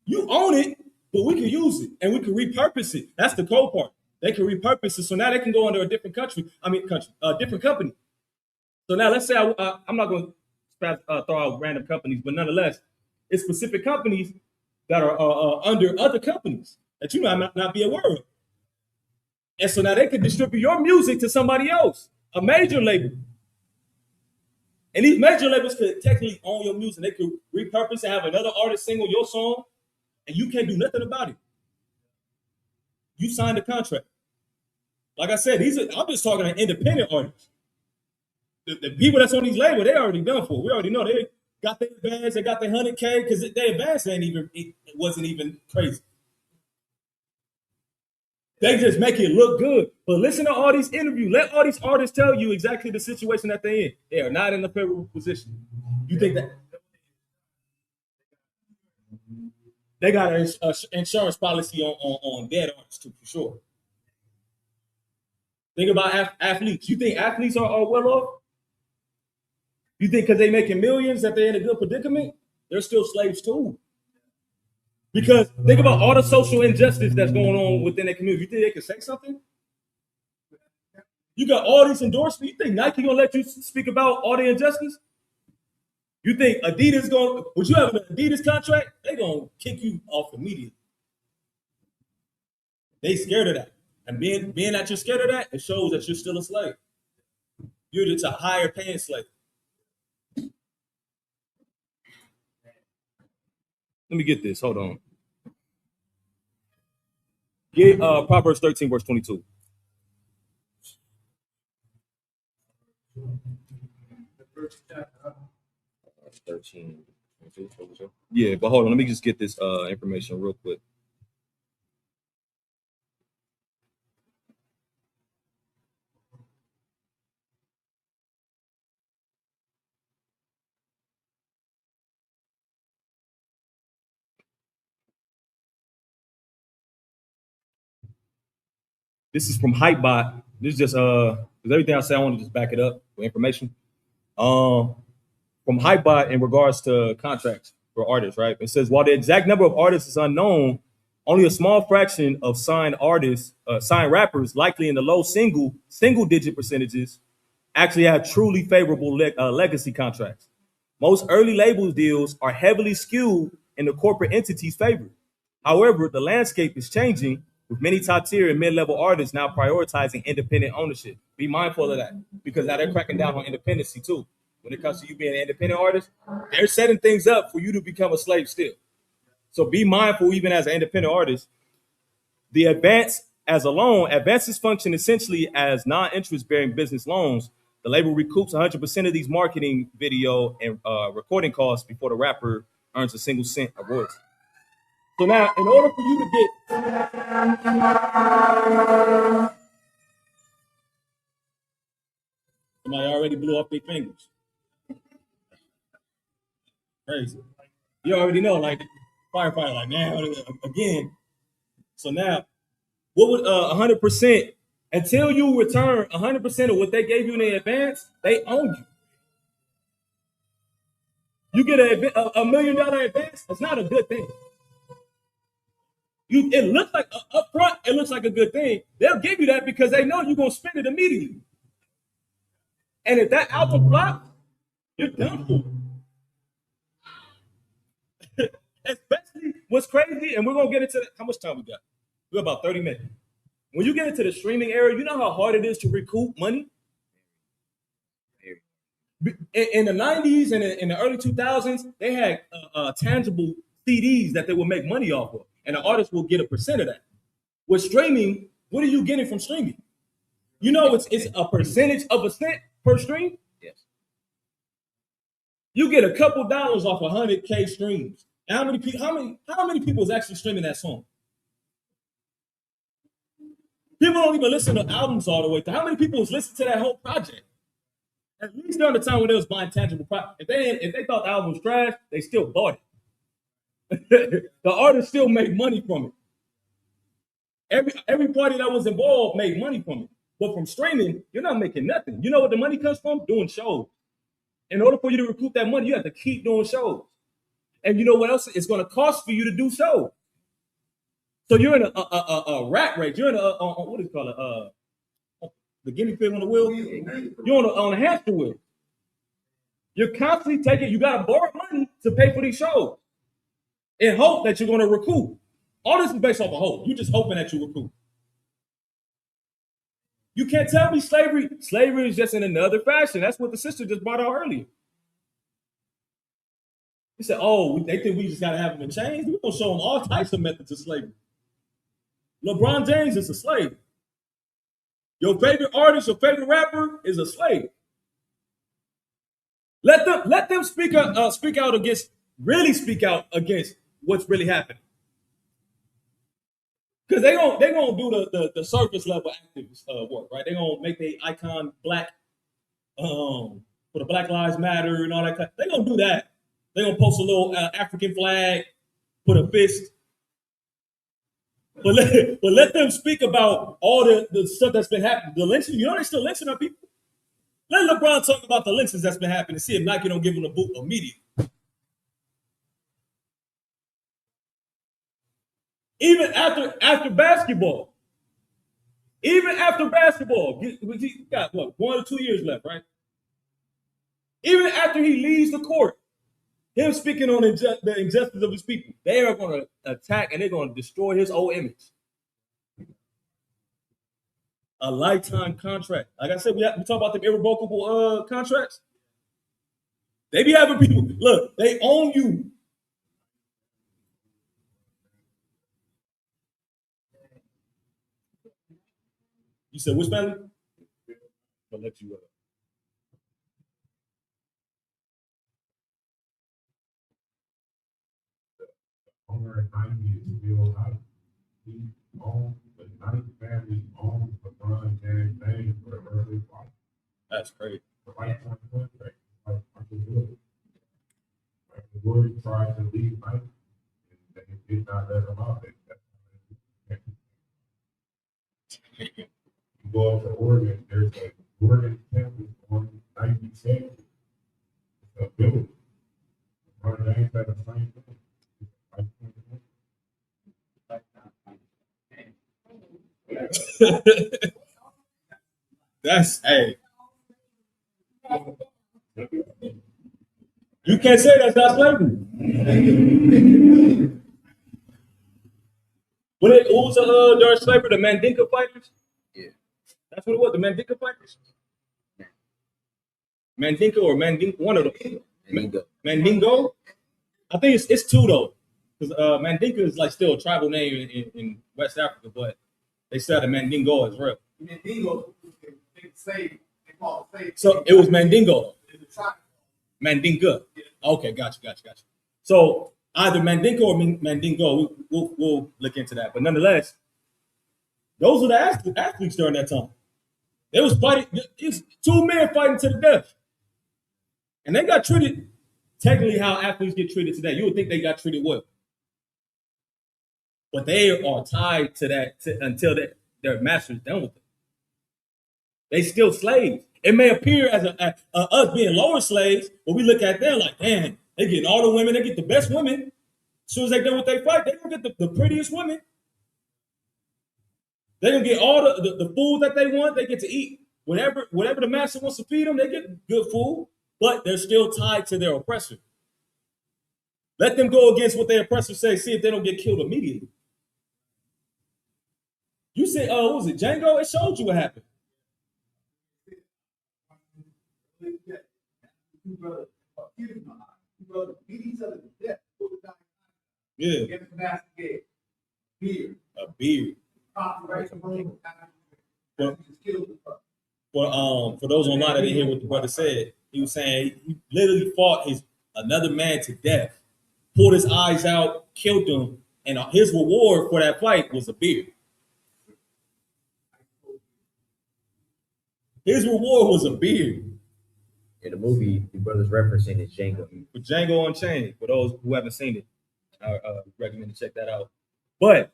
You own it, but we can use it and we can repurpose it. That's the cool part. They can repurpose it. So now they can go under a different different company. So now let's say I'm not going to throw out random companies, but nonetheless, it's specific companies that are under other companies that you might not be aware of. And so now they can distribute your music to somebody else, a major label. And these major labels could technically own your music. They could repurpose and have another artist sing on your song, and you can't do nothing about it. You signed a contract. Like I said, I'm just talking to independent artists. The people that's on these labels, they already done for. We already know they got their advance, they got their 100K because their advance it wasn't even crazy. They just make it look good. But listen to all these interviews. Let all these artists tell you exactly the situation that they're in. They are not in a favorable position. You think that they got an insurance policy on dead artists too, for sure. Think about athletes. You think athletes are well off? You think because they're making millions that they're in a good predicament? They're still slaves too. Because think about all the social injustice that's going on within their community. You think they can say something? You got all these endorsements. You think Nike gonna let you speak about all the injustice? You think Adidas would you have an Adidas contract? They gonna kick you off immediately. They scared of that. And being that you're scared of that, it shows that you're still a slave. You're just a higher paying slave. Let me get this. Hold on. Get Proverbs 13, verse 22. 13. Yeah, but hold on. Let me just get this information real quick. This is from Hypebot. This is just because everything I say, I want to just back it up with information. From Hypebot in regards to contracts for artists, right? It says while the exact number of artists is unknown, only a small fraction of signed rappers, likely in the low single digit percentages, actually have truly favorable legacy contracts. Most early label deals are heavily skewed in the corporate entity's favor. However, the landscape is changing, with many top-tier and mid-level artists now prioritizing independent ownership. Be mindful of that, because now they're cracking down on independency too. When it comes to you being an independent artist, they're setting things up for you to become a slave still. So be mindful, even as an independent artist. The advances function essentially as non-interest-bearing business loans. The label recoups 100% of these marketing, video, and recording costs before the rapper earns a single cent of royalties. So now, in order for you to get somebody already blew up their fingers. Crazy. You already know, like firefighter, like now again. So now, what would 100% until you return 100% of what they gave you in advance, they own you. You get $1 million advance, that's not a good thing. It looks like up front, it looks like a good thing. They'll give you that because they know you're gonna spend it immediately. And if that album flops, you're done for. Especially what's crazy, and we're gonna get into that. How much time we got? We got about 30 minutes. When you get into the streaming era, you know how hard it is to recoup money? In the 90s and in the early 2000s, they had tangible CDs that they would make money off of, and the artist will get a percent of that. With streaming, what are you getting from streaming? You know, it's a percentage of a cent per stream. Yes. You get a couple dollars off 100K streams. And how many people is actually streaming that song? People don't even listen to albums all the way through. How many people is listening to that whole project? At least during the time when they was buying tangible products. If they thought the album was trash, they still bought it. The artist still made money from it. Every party that was involved made money from it. But from streaming, you're not making nothing. You know what the money comes from? Doing shows. In order for you to recoup that money, you have to keep doing shows. And you know what else? It's going to cost for you to do shows. So you're in a rat race. You're in what is it called? The guinea pig on the wheel. You're on a hamster wheel. You're constantly taking. You got to borrow money to pay for these shows, in hope that you're going to recoup. All this is based off of hope. You're just hoping that you recoup. You can't tell me slavery. Slavery is just in another fashion. That's what the sister just brought out earlier. He said, "Oh, they think we just got to have them in chains. We're gonna show them all types of methods of slavery." LeBron James is a slave. Your favorite artist, your favorite rapper is a slave. Let them speak out against what's really happening. Because they gonna do the surface level activist work, right? They gonna make the icon black, for the Black Lives Matter and all that. They gonna do that. They gonna post a little African flag, put a fist. But let them speak about all the stuff that's been happening. The lynching, you know, they're still lynching our people. Let LeBron talk about the lynchings that's been happening and see if Nike don't give him the boot immediately. Even after basketball, we got what, 1 or 2 years left, right? Even after he leaves the court, him speaking on the injustice of his people, they are going to attack and they're going to destroy his old image. A lifetime contract. Like I said, we talk about them irrevocable contracts. They be having people, look, they own you. You said which family? I'll let you. Owner at 90 is still alive. He owns the Knight family owns LeBron James' name for the rest of his life. That's crazy. The lifetime contract, like Uncle Willie. Uncle Willie tried to leave Knight, and they did not let him out. You go up to Oregon, there's a Oregon campus on 97. It's a village. LeBron James had the same thing. That's, hey. You can't say that's not slavery. Who was during slavery? The Mandinka fighters? Yeah. That's what it was, the Mandinka fighters? Mandinka or Mandinka, one of them. Mandingo? I think it's two though. Because Mandinka is like still a tribal name in West Africa, but they said a Mandingo as well. Mandingo, they call it slave. So it was Mandingo. Mandinka. Okay, gotcha. So either Mandinka or Mandingo, we'll look into that. But nonetheless, those are the athletes during that time. They was fighting. It's two men fighting to the death, and they got treated technically how athletes get treated today. You would think they got treated well, but they are tied to that until their master's done with them. They still slaves. It may appear as us being lower slaves, but we look at them like, damn, they getting all the women. They get the best women. As soon as they done with their fight, they don't get the prettiest women. They're gonna get all the food that they want. They get to eat whatever the master wants to feed them. They get good food, but they're still tied to their oppressor. Let them go against what their oppressor say. See if they don't get killed immediately. You said, what was it, Django? It showed you what happened. Two brothers beat each other to death. Yeah, Get the master gave. Beer. a beard. For those online that didn't hear what the brother said, he was saying he literally fought another man to death, pulled his eyes out, killed him, and his reward for that fight was a beard. His reward was a beard. In the movie, the brother's referencing is Django. For Django Unchained, for those who haven't seen it, I recommend to check that out. But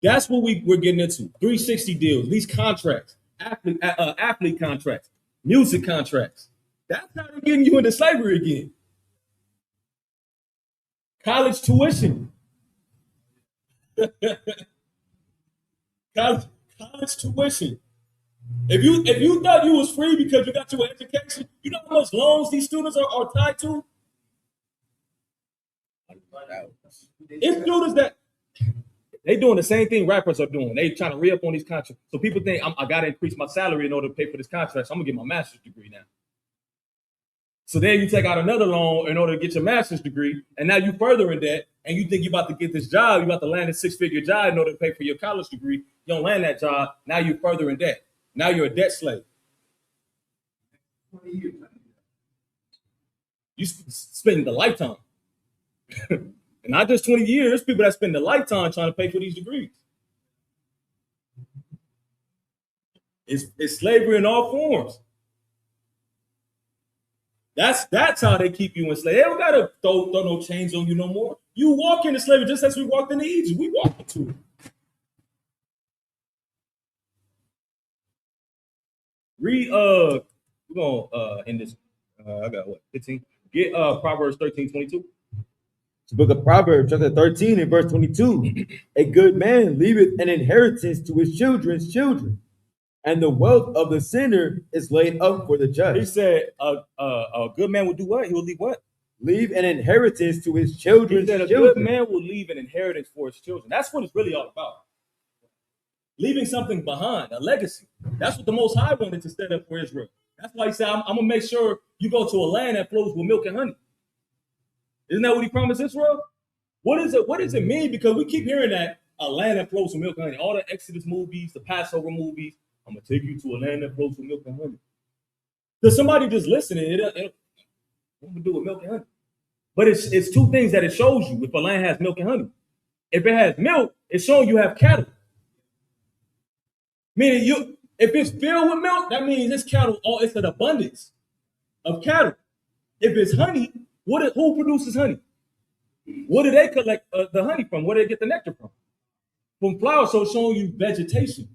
that's what we're getting into. 360 deals, these contracts, athlete contracts, music contracts. That's how they're getting you into slavery again. College tuition. college tuition. If you thought you was free because you got your education, you know how much loans these students are tied to? It's students that they doing the same thing rappers are doing. They trying to re-up on these contracts. So people think I got to increase my salary in order to pay for this contract. So I'm gonna get my master's degree now. So then you take out another loan in order to get your master's degree, and now you further in debt, and you think you're about to get this job, you're about to land a 6-figure job in order to pay for your college degree. You don't land that job. Now you're further in debt. Now you're a debt slave. 20 years. You spend the lifetime. And not just 20 years, people that spend a lifetime trying to pay for these degrees. It's slavery in all forms. That's how they keep you enslaved. They don't gotta throw no chains on you no more. You walk into slavery just as we walked into Egypt. We walked into it. Read we're gonna end this. I got what 15. Get Proverbs 13:22. The book of Proverbs, chapter 13 and verse 22. A good man leaveth an inheritance to his children's children, and the wealth of the sinner is laid up for the He judge. said a good man will do what? He will leave what? Leave an inheritance to his He children's said a good children. man will leave an inheritance for his children. That's what it's really all about. Leaving something behind, a legacy. That's what the Most High wanted to set up for Israel. That's why he said, I'm gonna make sure you go to a land that flows with milk and honey. Isn't that what he promised Israel? What does it mean? Because we keep hearing that a land that flows with milk and honey. All the Exodus movies, the Passover movies. I'm gonna take you to a land that flows with milk and honey. Does somebody just listening? It what to do with milk and honey? But it's two things that it shows you if a land has milk and honey. If it has milk, it's showing you have cattle. Meaning if it's filled with milk, that means it's cattle. It's an abundance of cattle. If it's honey, who produces honey? What do they collect the honey from? Where do they get the nectar from? From flowers. So it's showing you vegetation.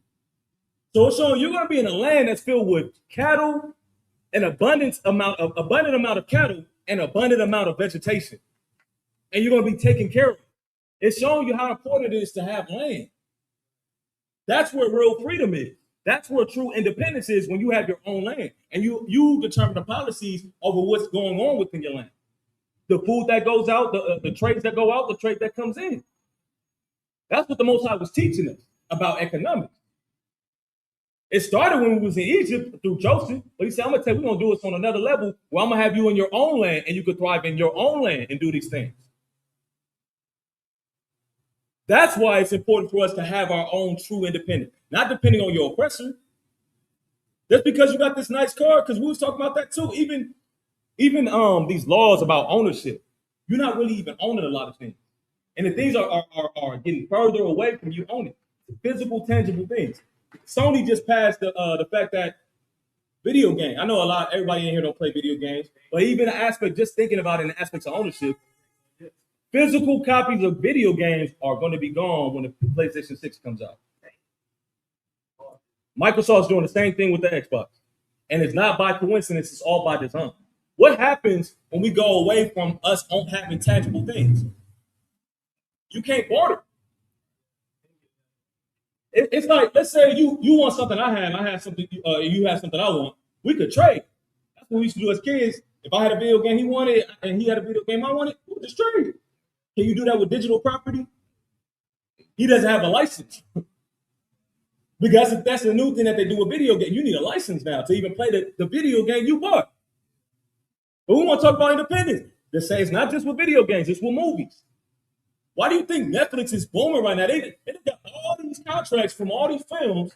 So it's showing you're going to be in a land that's filled with cattle, an abundant amount of cattle, and abundant amount of vegetation, and you're going to be taken care of. It's showing you how important it is to have land. That's where real freedom is. That's where true independence is, when you have your own land and you determine the policies over what's going on within your land. The food that goes out, the trades that go out, the trade that comes in. That's what the Most High was teaching us about economics. It started when we was in Egypt through Joseph, but he said, I'm gonna tell you, we're gonna do this on another level where I'm gonna have you in your own land and you could thrive in your own land and do these things. That's why it's important for us to have our own true independence, not depending on your oppressor. Just because you got this nice car, because we was talking about that too. Even these laws about ownership, you're not really even owning a lot of things, and the things are getting further away from you owning physical, tangible things. Sony just passed the fact that video game. I know everybody in here don't play video games, but even the aspect, just thinking about it in the aspects of ownership. Physical copies of video games are going to be gone when the PlayStation 6 comes out. Microsoft's doing the same thing with the Xbox. And it's not by coincidence, it's all by design. What happens when we go away from us having tangible things? You can't barter. It's like, let's say you want something I have something, you have something I want. We could trade. That's what we used to do as kids. If I had a video game he wanted and he had a video game I wanted, we would just trade. Can you do that with digital property? He doesn't have a license. Because that's the new thing that they do with video game. You need a license now to even play the video game you bought. But we want to talk about independence. They say it's not just with video games, it's with movies. Why do you think Netflix is booming right now? They got all these contracts from all these films.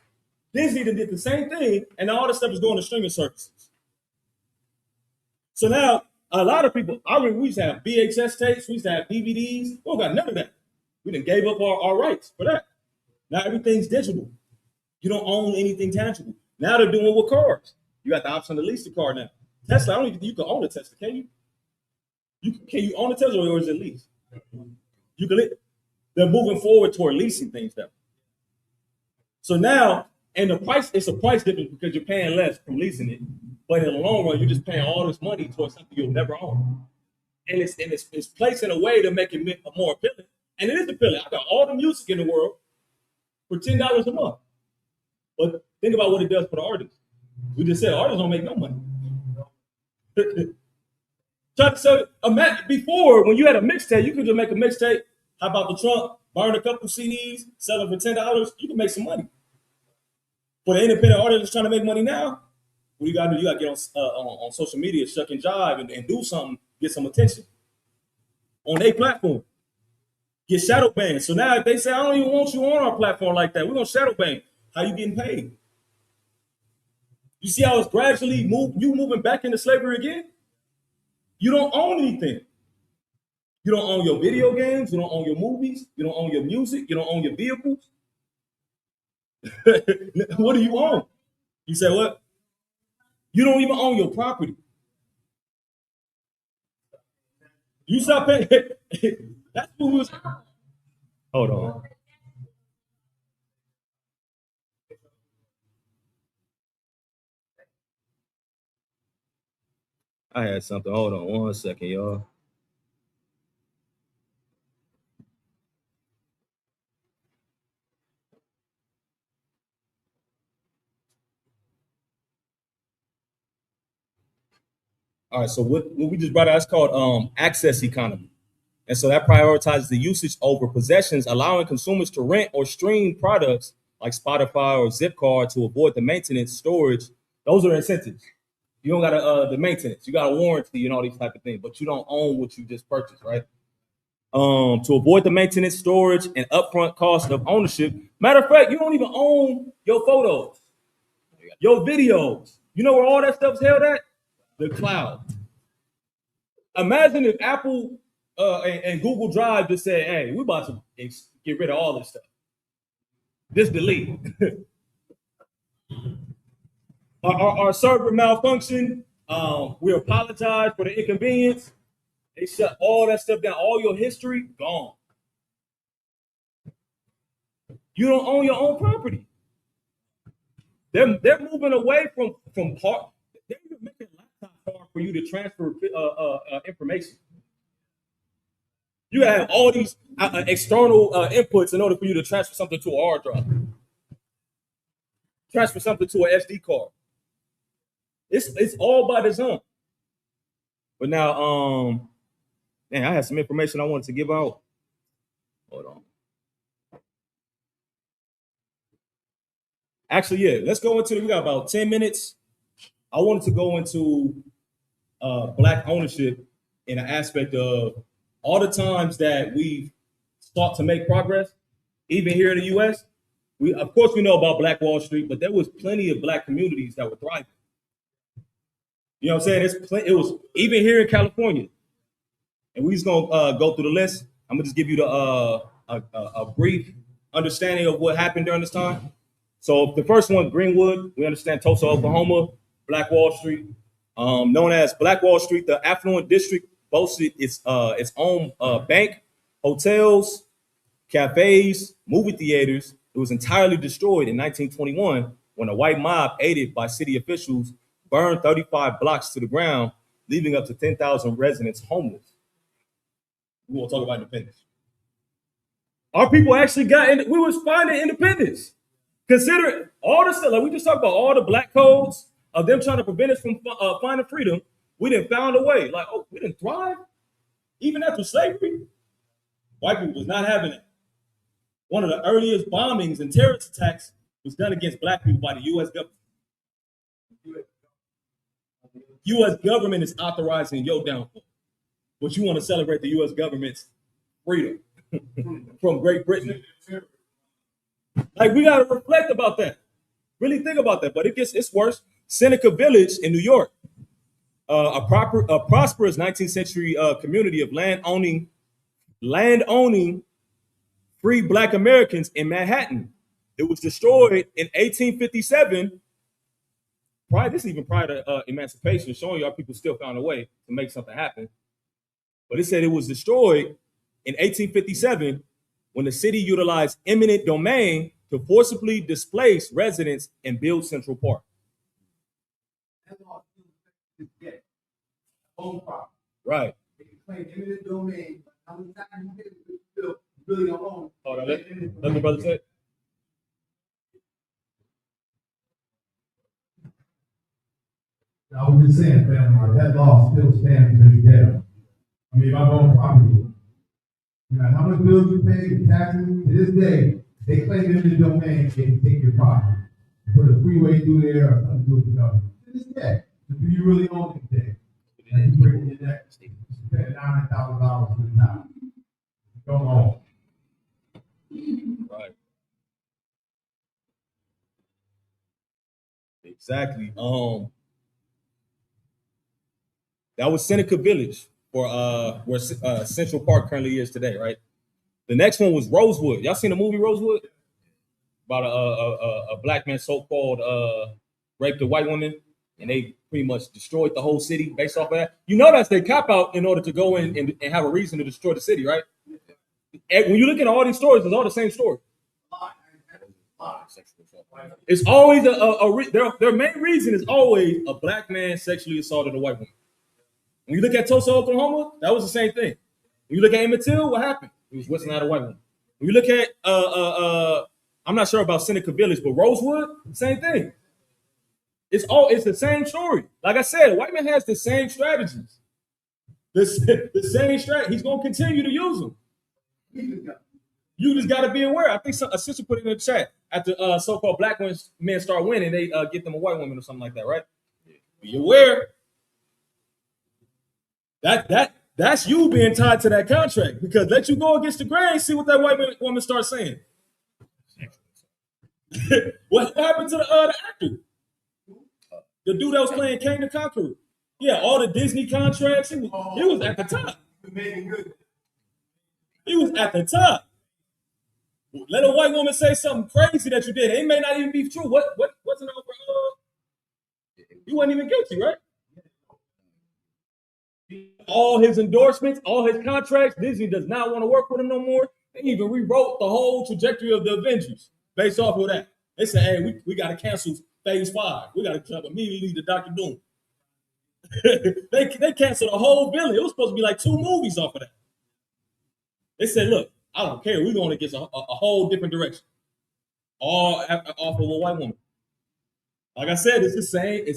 Disney did the same thing, and all this stuff is going to streaming services. So now, a lot of people, I remember we used to have VHS tapes, we used to have DVDs. We don't got none of that. We done gave up our rights for that. Now everything's digital. You don't own anything tangible. Now they're doing with cars. You got the option to lease the car now. Tesla, I don't even think you can own a Tesla, can you? Can you own a Tesla or is it leased? You can. They're moving forward toward leasing things now. So now, and the price, it's a price difference because you're paying less from leasing it, but in the long run, you're just paying all this money towards something you'll never own. And it's placed in a way to make it more appealing. And it is appealing. I got all the music in the world for $10 a month. But think about what it does for the artists. We just said artists don't make no money. So before, when you had a mixtape, you could just make a mixtape. How about the trunk? Burn a couple CDs, sell them for $10. You can make some money. For the independent artist that's trying to make money now, what you gotta do? You gotta get on social media, shuck and jive, and do something, get some attention on their platform. Get shadow banned. So now if they say I don't even want you on our platform like that, we're gonna shadow ban. How you getting paid? You see how it's gradually moving back into slavery again? You don't own anything. You don't own your video games. You don't own your movies. You don't own your music. You don't own your vehicles. What do you own? You say what? You don't even own your property. You stop paying. That's what was. Hold on. I had something. Hold on 1 second, y'all. All right, so what we just brought out is called access economy. And so that prioritizes the usage over possessions, allowing consumers to rent or stream products like Spotify or Zipcar to avoid the maintenance, storage. Those are incentives. You don't got the maintenance. You got a warranty and all these type of things, but you don't own what you just purchased, right? To avoid the maintenance, storage, and upfront cost of ownership. Matter of fact, you don't even own your photos, your videos. You know where all that stuff's held at? The cloud. Imagine if Apple and Google Drive just said, "Hey, we're about to get rid of all this stuff. Just delete." Our server malfunctioned. We apologize for the inconvenience. They shut all that stuff down. All your history gone. You don't own your own property. They're moving away from part. They're even making laptops hard for you to transfer information. You have all these external inputs in order for you to transfer something to a hard drive, transfer something to an SD card. It's all by design. But now, man, I have some information I wanted to give out. Hold on. Actually, yeah, let's go into. We got about 10 minutes. I wanted to go into Black ownership in an aspect of all the times that we've sought to make progress, even here in the U.S. Of course, we know about Black Wall Street, but there was plenty of Black communities that were thriving. You know what I'm saying? It was even here in California, and we're just gonna go through the list. I'm gonna just give you a brief understanding of what happened during this time. So the first one, Greenwood, we understand Tulsa, Oklahoma, Black Wall Street, known as Black Wall Street. The affluent district boasted its own bank, hotels, cafes, movie theaters. It was entirely destroyed in 1921 when a white mob, aided by city officials, burned 35 blocks to the ground, leaving up to 10,000 residents homeless. We won't talk about independence. Our people actually we was finding independence. Consider all the stuff, like we just talked about all the black codes of them trying to prevent us from finding freedom. We didn't found a way. Like, oh, we didn't thrive even after slavery. White people was not having it. One of the earliest bombings and terrorist attacks was done against black people by the U.S. government. U.S. government is authorizing your downfall, but you want to celebrate the U.S. government's freedom from Great Britain. Like, we got to reflect about that. Really think about that. But it's worse. Seneca Village in New York, a prosperous 19th century community of land owning free black Americans in Manhattan. It was destroyed in 1857. This is even prior to emancipation, showing y'all people still found a way to make something happen. But it said it was destroyed in 1857 when the city utilized eminent domain to forcibly displace residents and build Central Park. That's all it's get. Own property. Right. They can claim eminent domain. How many times you get it, you really don't own. Hold on, let me brother say it. I was just saying, family, that law still stands to this day. I mean, if I own property, you know, how much bills you pay, your taxes, to this day, they claim eminent domain, they can take your property. Put a freeway through there or something to do with the government. To this day, so do you really own anything? And you break your neck, you spend $9,000 for the time. Go home. Right. Exactly. That was Seneca Village for where Central Park currently is today, right? The next one was Rosewood. Y'all seen the movie Rosewood? About a black man so-called raped a white woman, and they pretty much destroyed the whole city based off of that. You know that's their cop out in order to go in and have a reason to destroy the city, right? And when you look at all these stories, it's all the same story. It's always their main reason is always a black man sexually assaulted a white woman. When you look at Tulsa, Oklahoma, that was the same thing. When you look at Emmett Till, what happened? He was whistling at a white woman. When you look at I'm not sure about Seneca Village, but Rosewood, same thing. It's the same story. Like I said, a white man has the same strategies. The same strategy. He's gonna continue to use them. You just got to be aware. I think a sister put it in the chat. After so-called black men start winning, they get them a white woman or something like that, right? Be aware. That's you being tied to that contract, because let you go against the grain, see what that white woman starts saying. What happened to the actor? The dude that was playing King the Conqueror. Yeah, all the Disney contracts. He was at the top. He was at the top. Let a white woman say something crazy that you did. It may not even be true. What wasn't over? You weren't even guilty, right? All his endorsements, all his contracts, Disney does not want to work with him no more. They even rewrote the whole trajectory of the Avengers based off of that. They said, hey, we got to cancel Phase 5. We got to jump immediately to Dr. Doom. they canceled a whole billion. It was supposed to be like 2 movies off of that. They said, look, I don't care. We're going to get a whole different direction. All off of a white woman. Like I said, it's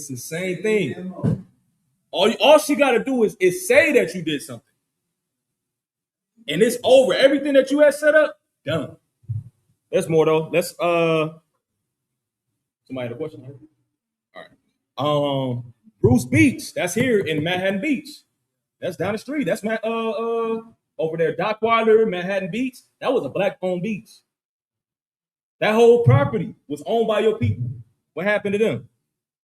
the same thing. All she got to do is say that you did something. And it's over. Everything that you had set up, done. That's more though. Let's somebody had a question? All right. Bruce Beach. That's here in Manhattan Beach. That's down the street. That's over there, Dockweiler, Manhattan Beach. That was a black-owned beach. That whole property was owned by your people. What happened to them?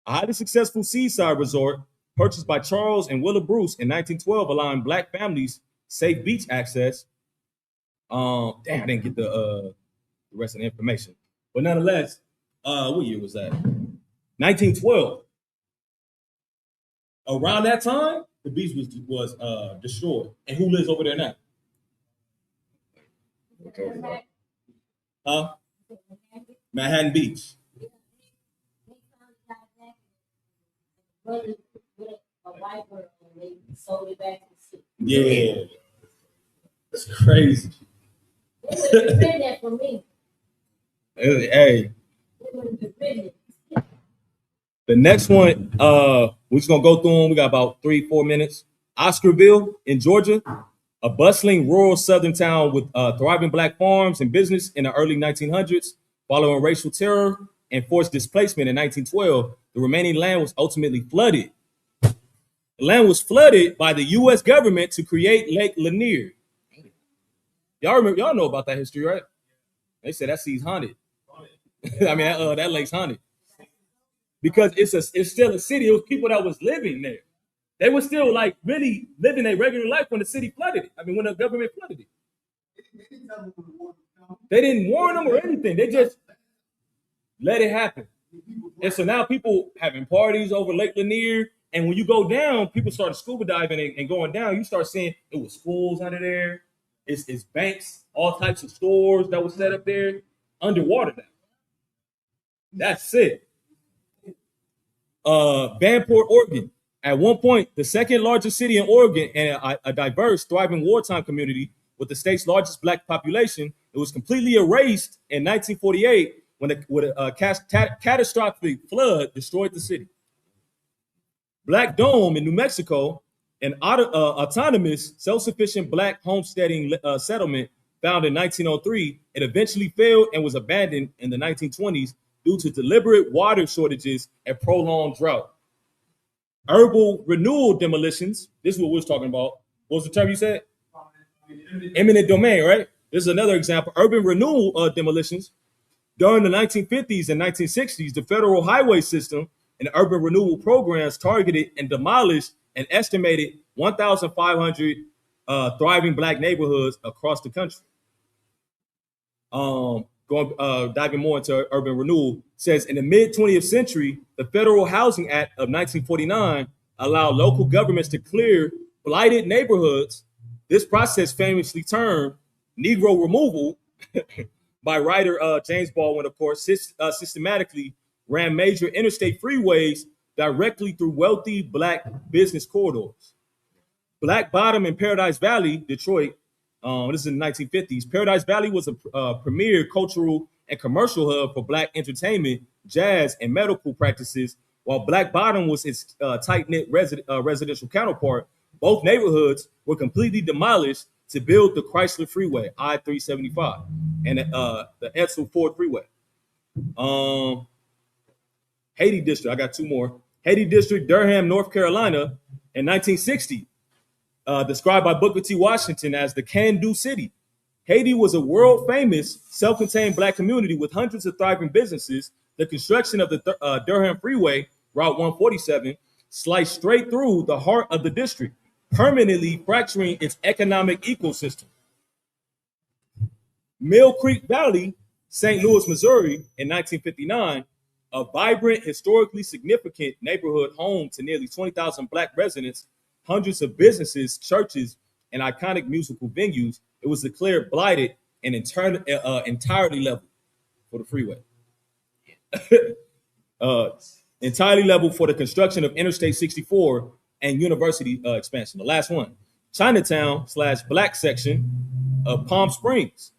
A highly successful seaside resort purchased by Charles and Willa Bruce in 1912, allowing black families safe beach access. I didn't get the rest of the information, but nonetheless, what year was that? 1912. Around that time, the beach was destroyed. And who lives over there now? Huh? Manhattan Beach. Yeah. It's crazy. That for me. Hey, The next one, we're just gonna go through them. We got about 3-4 minutes. Oscarville in Georgia, a bustling rural southern town with thriving black farms and business in the early 1900s. Following racial terror and forced displacement in 1912, the remaining land was ultimately flooded. The land was flooded by the U.S. government to create Lake Lanier. Y'all know about that history, right? They said that sea's haunted. I mean, that lake's haunted because it's still a city. It was people that was living there. They were still like really living a regular life when the city flooded it. I mean, when the government flooded it. They didn't warn them or anything. They just let it happen. And so now people having parties over Lake Lanier. And when you go down, people started scuba diving and going down. You start seeing it was schools under there. It's banks, all types of stores that was set up there underwater now. That's it. Vanport, Oregon. At one point, the second largest city in Oregon and a diverse, thriving wartime community with the state's largest black population, it was completely erased in 1948 when a catastrophic flood destroyed the city. Black Dome in New Mexico, an autonomous, self-sufficient black homesteading settlement found in 1903, it eventually failed and was abandoned in the 1920s due to deliberate water shortages and prolonged drought. Urban renewal demolitions, this is what we was talking about. What was the term you said? Eminent domain, right? This is another example. Urban renewal demolitions. During the 1950s and 1960s, the federal highway system and urban renewal programs targeted and demolished an estimated 1,500 thriving black neighborhoods across the country. Diving more into urban renewal, says in the mid 20th century, the Federal Housing Act of 1949 allowed local governments to clear blighted neighborhoods. This process, famously termed Negro removal by writer James Baldwin, of course, systematically ran major interstate freeways directly through wealthy black business corridors. Black Bottom in Paradise Valley, Detroit, this is in the 1950s. Paradise Valley was a premier cultural and commercial hub for black entertainment, jazz, and medical practices, while Black Bottom was its tight-knit residential counterpart. Both neighborhoods were completely demolished to build the Chrysler Freeway, I-375, and the Edsel Ford Freeway. Haiti District, I got two more. Haiti District, Durham, North Carolina, in 1960. Described by Booker T. Washington as the can-do city. Haiti was a world-famous, self-contained black community with hundreds of thriving businesses. The construction of the Durham Freeway, Route 147, sliced straight through the heart of the district, permanently fracturing its economic ecosystem. Mill Creek Valley, St. Louis, Missouri, in 1959, a vibrant, historically significant neighborhood home to nearly 20,000 black residents, hundreds of businesses, churches, and iconic musical venues. It was declared blighted and entirely level for the freeway. Entirely level for the construction of Interstate 64 and university expansion. The last one, Chinatown / black section of Palm Springs,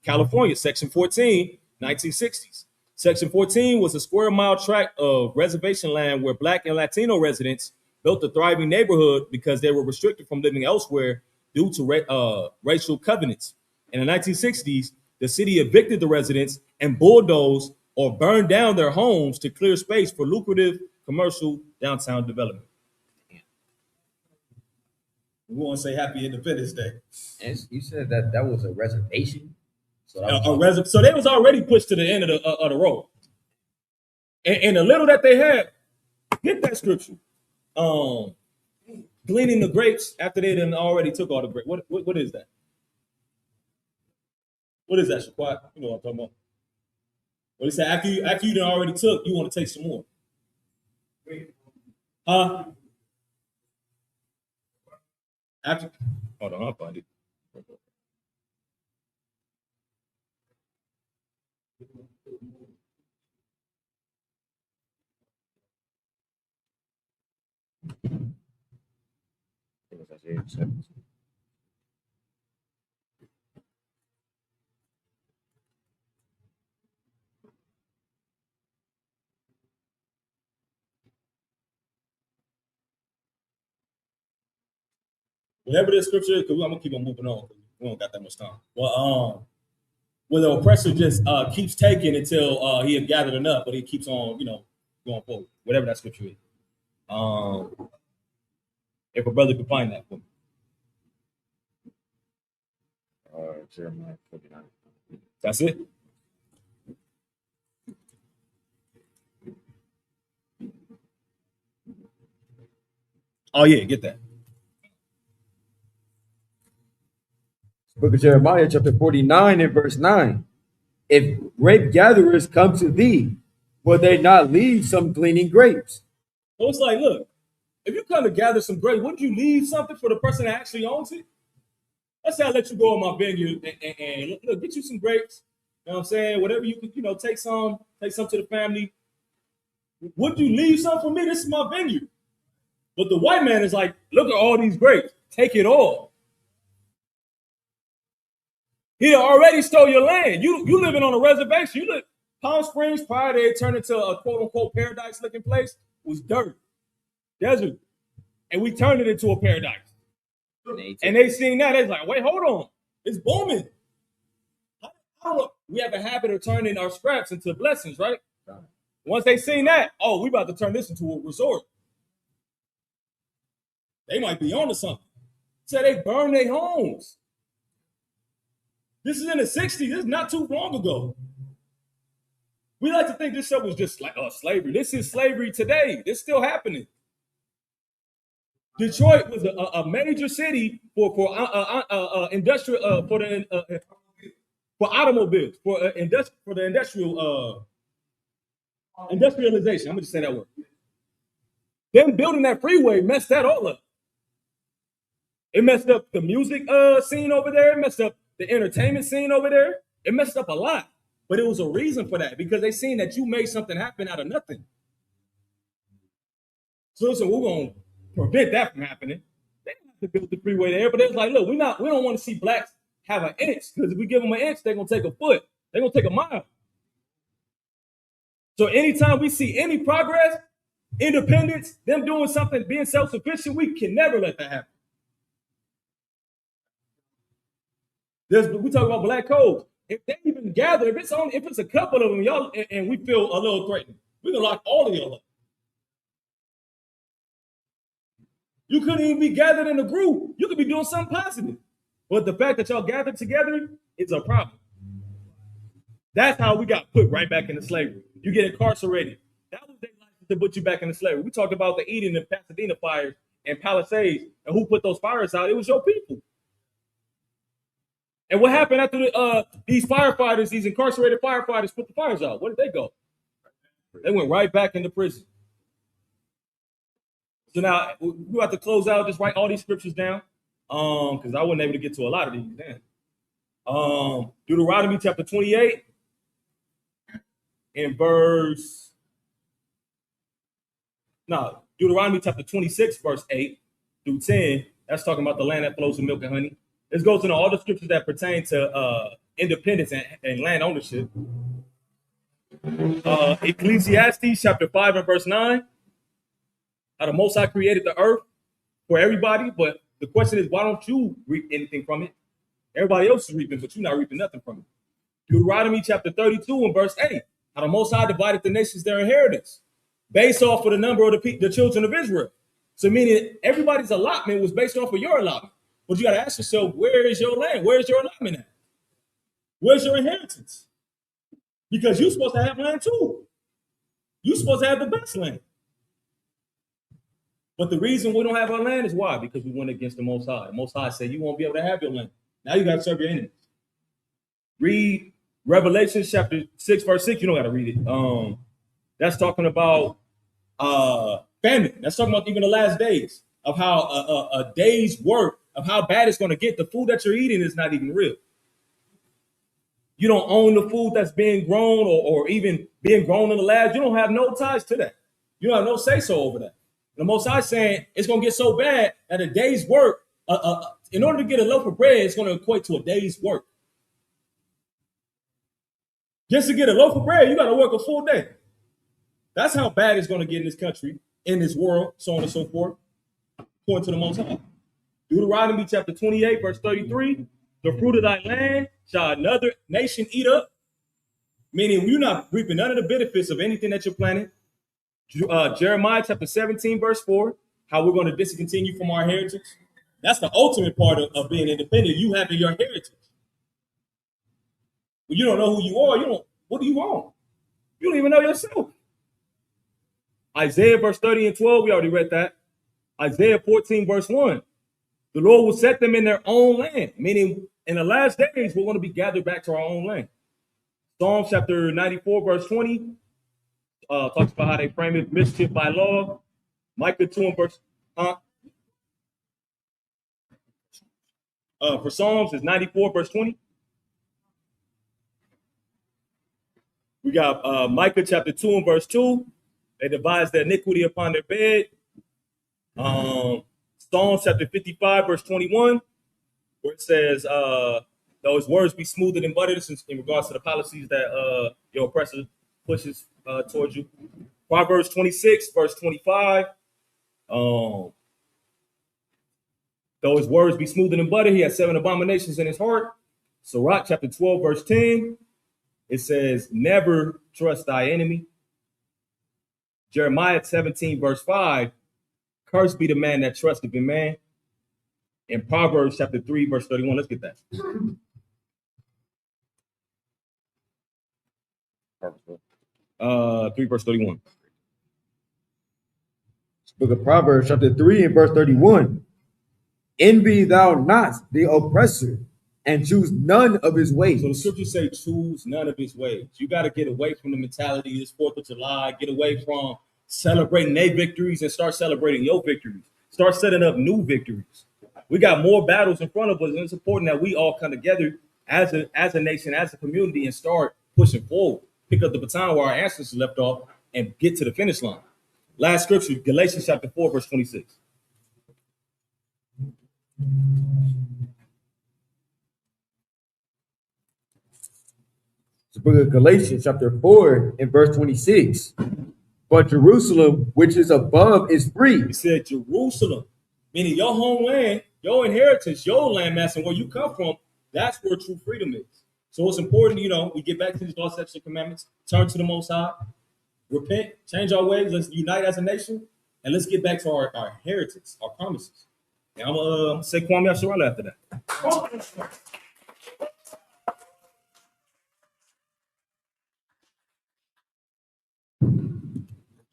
California, Section 14, 1960s. Section 14 was a square-mile tract of reservation land where black and Latino residents built a thriving neighborhood because they were restricted from living elsewhere due to racial covenants. In the 1960s, the city evicted the residents and bulldozed or burned down their homes to clear space for lucrative commercial downtown development. We want to say Happy Independence Day. And you said that was a reservation. So they was already pushed to the end of the road. And the little that they had, get that scripture. Gleaning the grapes after they done already took all the grapes. What is that? What is that, Shaquat? You know what I'm talking about. What he said, after you done already took, you want to take some more. Huh? After, hold on, I'll find it. Whatever the scripture is, because I'm gonna keep on moving on. We don't got that much time. Well, where the oppressor just keeps taking until he has gathered enough, but he keeps on, going forward. Whatever that scripture is. If a brother could find that for me. Jeremiah 49. That's it. Oh yeah, get that. Book of Jeremiah, chapter 49, and verse 9. If grape gatherers come to thee, will they not leave some gleaning grapes? So it's like, look, if you come to gather some grapes, wouldn't you leave something for the person that actually owns it? Let's say I let you go in my vineyard and look, get you some grapes. You know what I'm saying? Whatever you can, take some to the family. Wouldn't you leave some for me? This is my vineyard. But the white man is like, look at all these grapes. Take it all. He already stole your land. You living on a reservation. You live Palm Springs prior to it turned into a quote unquote paradise looking place was dirt, desert, and we turned it into a paradise. And they seen that, they're like, wait, hold on, it's booming. We have a habit of turning our scraps into blessings, right? Once they seen that, oh, we about to turn this into a resort. They might be onto something. So they burn their homes. This is in the 60s. This is not too long ago. We like to think this stuff was just like slavery. This is slavery today. It's still happening. Detroit was a major city for industrial for automobiles for the industrialization. I'm gonna just say that word. Them building that freeway messed that all up. It messed up the music scene over there. It messed up the entertainment scene over there. It messed up a lot. But it was a reason for that because they seen that you made something happen out of nothing. So we're going to prevent that from happening. They have to build the freeway there, but it's like, look, we don't want to see blacks have an inch because if we give them an inch, they're going to take a foot. They're going to take a mile. So anytime we see any progress, independence, them doing something, being self-sufficient, we can never let that happen. We talk about black codes. If they even gather, if it's a couple of them, y'all, and we feel a little threatened, we can lock all of y'all up. You couldn't even be gathered in a group. You could be doing something positive. But the fact that y'all gathered together is a problem. That's how we got put right back into slavery. You get incarcerated. That was their license to put you back into slavery. We talked about the Eden and Pasadena fires and Palisades, and who put those fires out? It was your people. And what happened after these firefighters, these incarcerated firefighters put the fires out? Where did they go? They went right back into prison. So now we have to close out, just write all these scriptures down, because I wasn't able to get to a lot of these then. Deuteronomy chapter 28 and Deuteronomy chapter 26, verse 8 through 10. That's talking about the land that flows with milk and honey. This goes into all the scriptures that pertain to independence and land ownership. Ecclesiastes chapter 5 and verse 9. How the Most High created the earth for everybody, but the question is, why don't you reap anything from it? Everybody else is reaping, but you're not reaping nothing from it. Deuteronomy chapter 32 and verse 8. How the Most High divided the nations their inheritance based off of the number of the children of Israel. So meaning everybody's allotment was based off of your allotment. But you got to ask yourself, where is your land? Where's your allotment at? Where's your inheritance? Because you're supposed to have land too. You're supposed to have the best land. But the reason we don't have our land is why? Because we went against the Most High. The Most High said you won't be able to have your land. Now you got to serve your enemies. Read Revelation chapter 6, verse 6. You don't got to read it. That's talking about famine. That's talking about even the last days of how a day's work of how bad it's going to get. The food that you're eating is not even real. You don't own the food that's being grown or even being grown in the lab. You don't have no ties to that. You don't have no say-so over that. The Most High saying it's going to get so bad that a day's work, in order to get a loaf of bread, it's going to equate to a day's work. Just to get a loaf of bread, you got to work a full day. That's how bad it's going to get in this country, in this world, so on and so forth, according to the Most High. Deuteronomy chapter 28, verse 33. The fruit of thy land shall another nation eat up. Meaning you're not reaping none of the benefits of anything that you're planting. Jeremiah chapter 17, verse 4. How we're going to discontinue from our heritage. That's the ultimate part of being independent. You having your heritage. When you don't know who you are, what do you want? You don't even know yourself. Isaiah verse 30 and 12, we already read that. Isaiah 14 verse 1. The Lord will set them in their own land, meaning in the last days, we're going to be gathered back to our own land. Psalm chapter 94 verse 20 talks about how they frame it, mischief by law. Micah 2 and verse, for Psalms is 94 verse 20. We got Micah chapter 2 and verse 2. They devise their iniquity upon their bed. Psalms chapter 55 verse 21, where it says, those words be smoother than butter, in regards to the policies that your oppressor pushes towards you. Proverbs 26 verse 25. Though his words be smoother than butter, he has 7 abominations in his heart. Sirach chapter 12 verse 10. It says, never trust thy enemy. Jeremiah 17 verse 5. Cursed be the man that trusteth in man. In Proverbs chapter 3 verse 31. Let's get that. 3 verse 31. Book of Proverbs chapter 3 and verse 31. Envy thou not the oppressor, and choose none of his ways. So the scriptures say choose none of his ways. You got to get away from the mentality this 4th of July. Get away from celebrating their victories and start celebrating your victories. Start setting up new victories. We got more battles in front of us, and it's important that we all come together as a nation, as a community, and start pushing forward. Pick up the baton where our ancestors left off and get to the finish line. Last scripture, Galatians chapter 4, verse 26. The book of Galatians chapter 4 and verse 26. But Jerusalem, which is above, is free. He said Jerusalem, meaning your homeland, your inheritance, your landmass, and where you come from, that's where true freedom is. So it's important, we get back to these law, statutes, and commandments, turn to the Most High, repent, change our ways, let's unite as a nation, and let's get back to our heritage, our promises. And I'm going to say Kwame Asharala after that.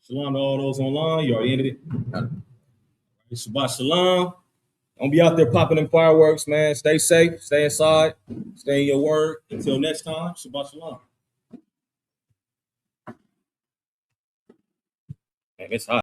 Shalom to all those online. You already ended it. Shabbat shalom. Don't be out there popping them fireworks, man. Stay safe. Stay inside. Stay in your word. Until next time, Shabbat shalom. Man, it's hot.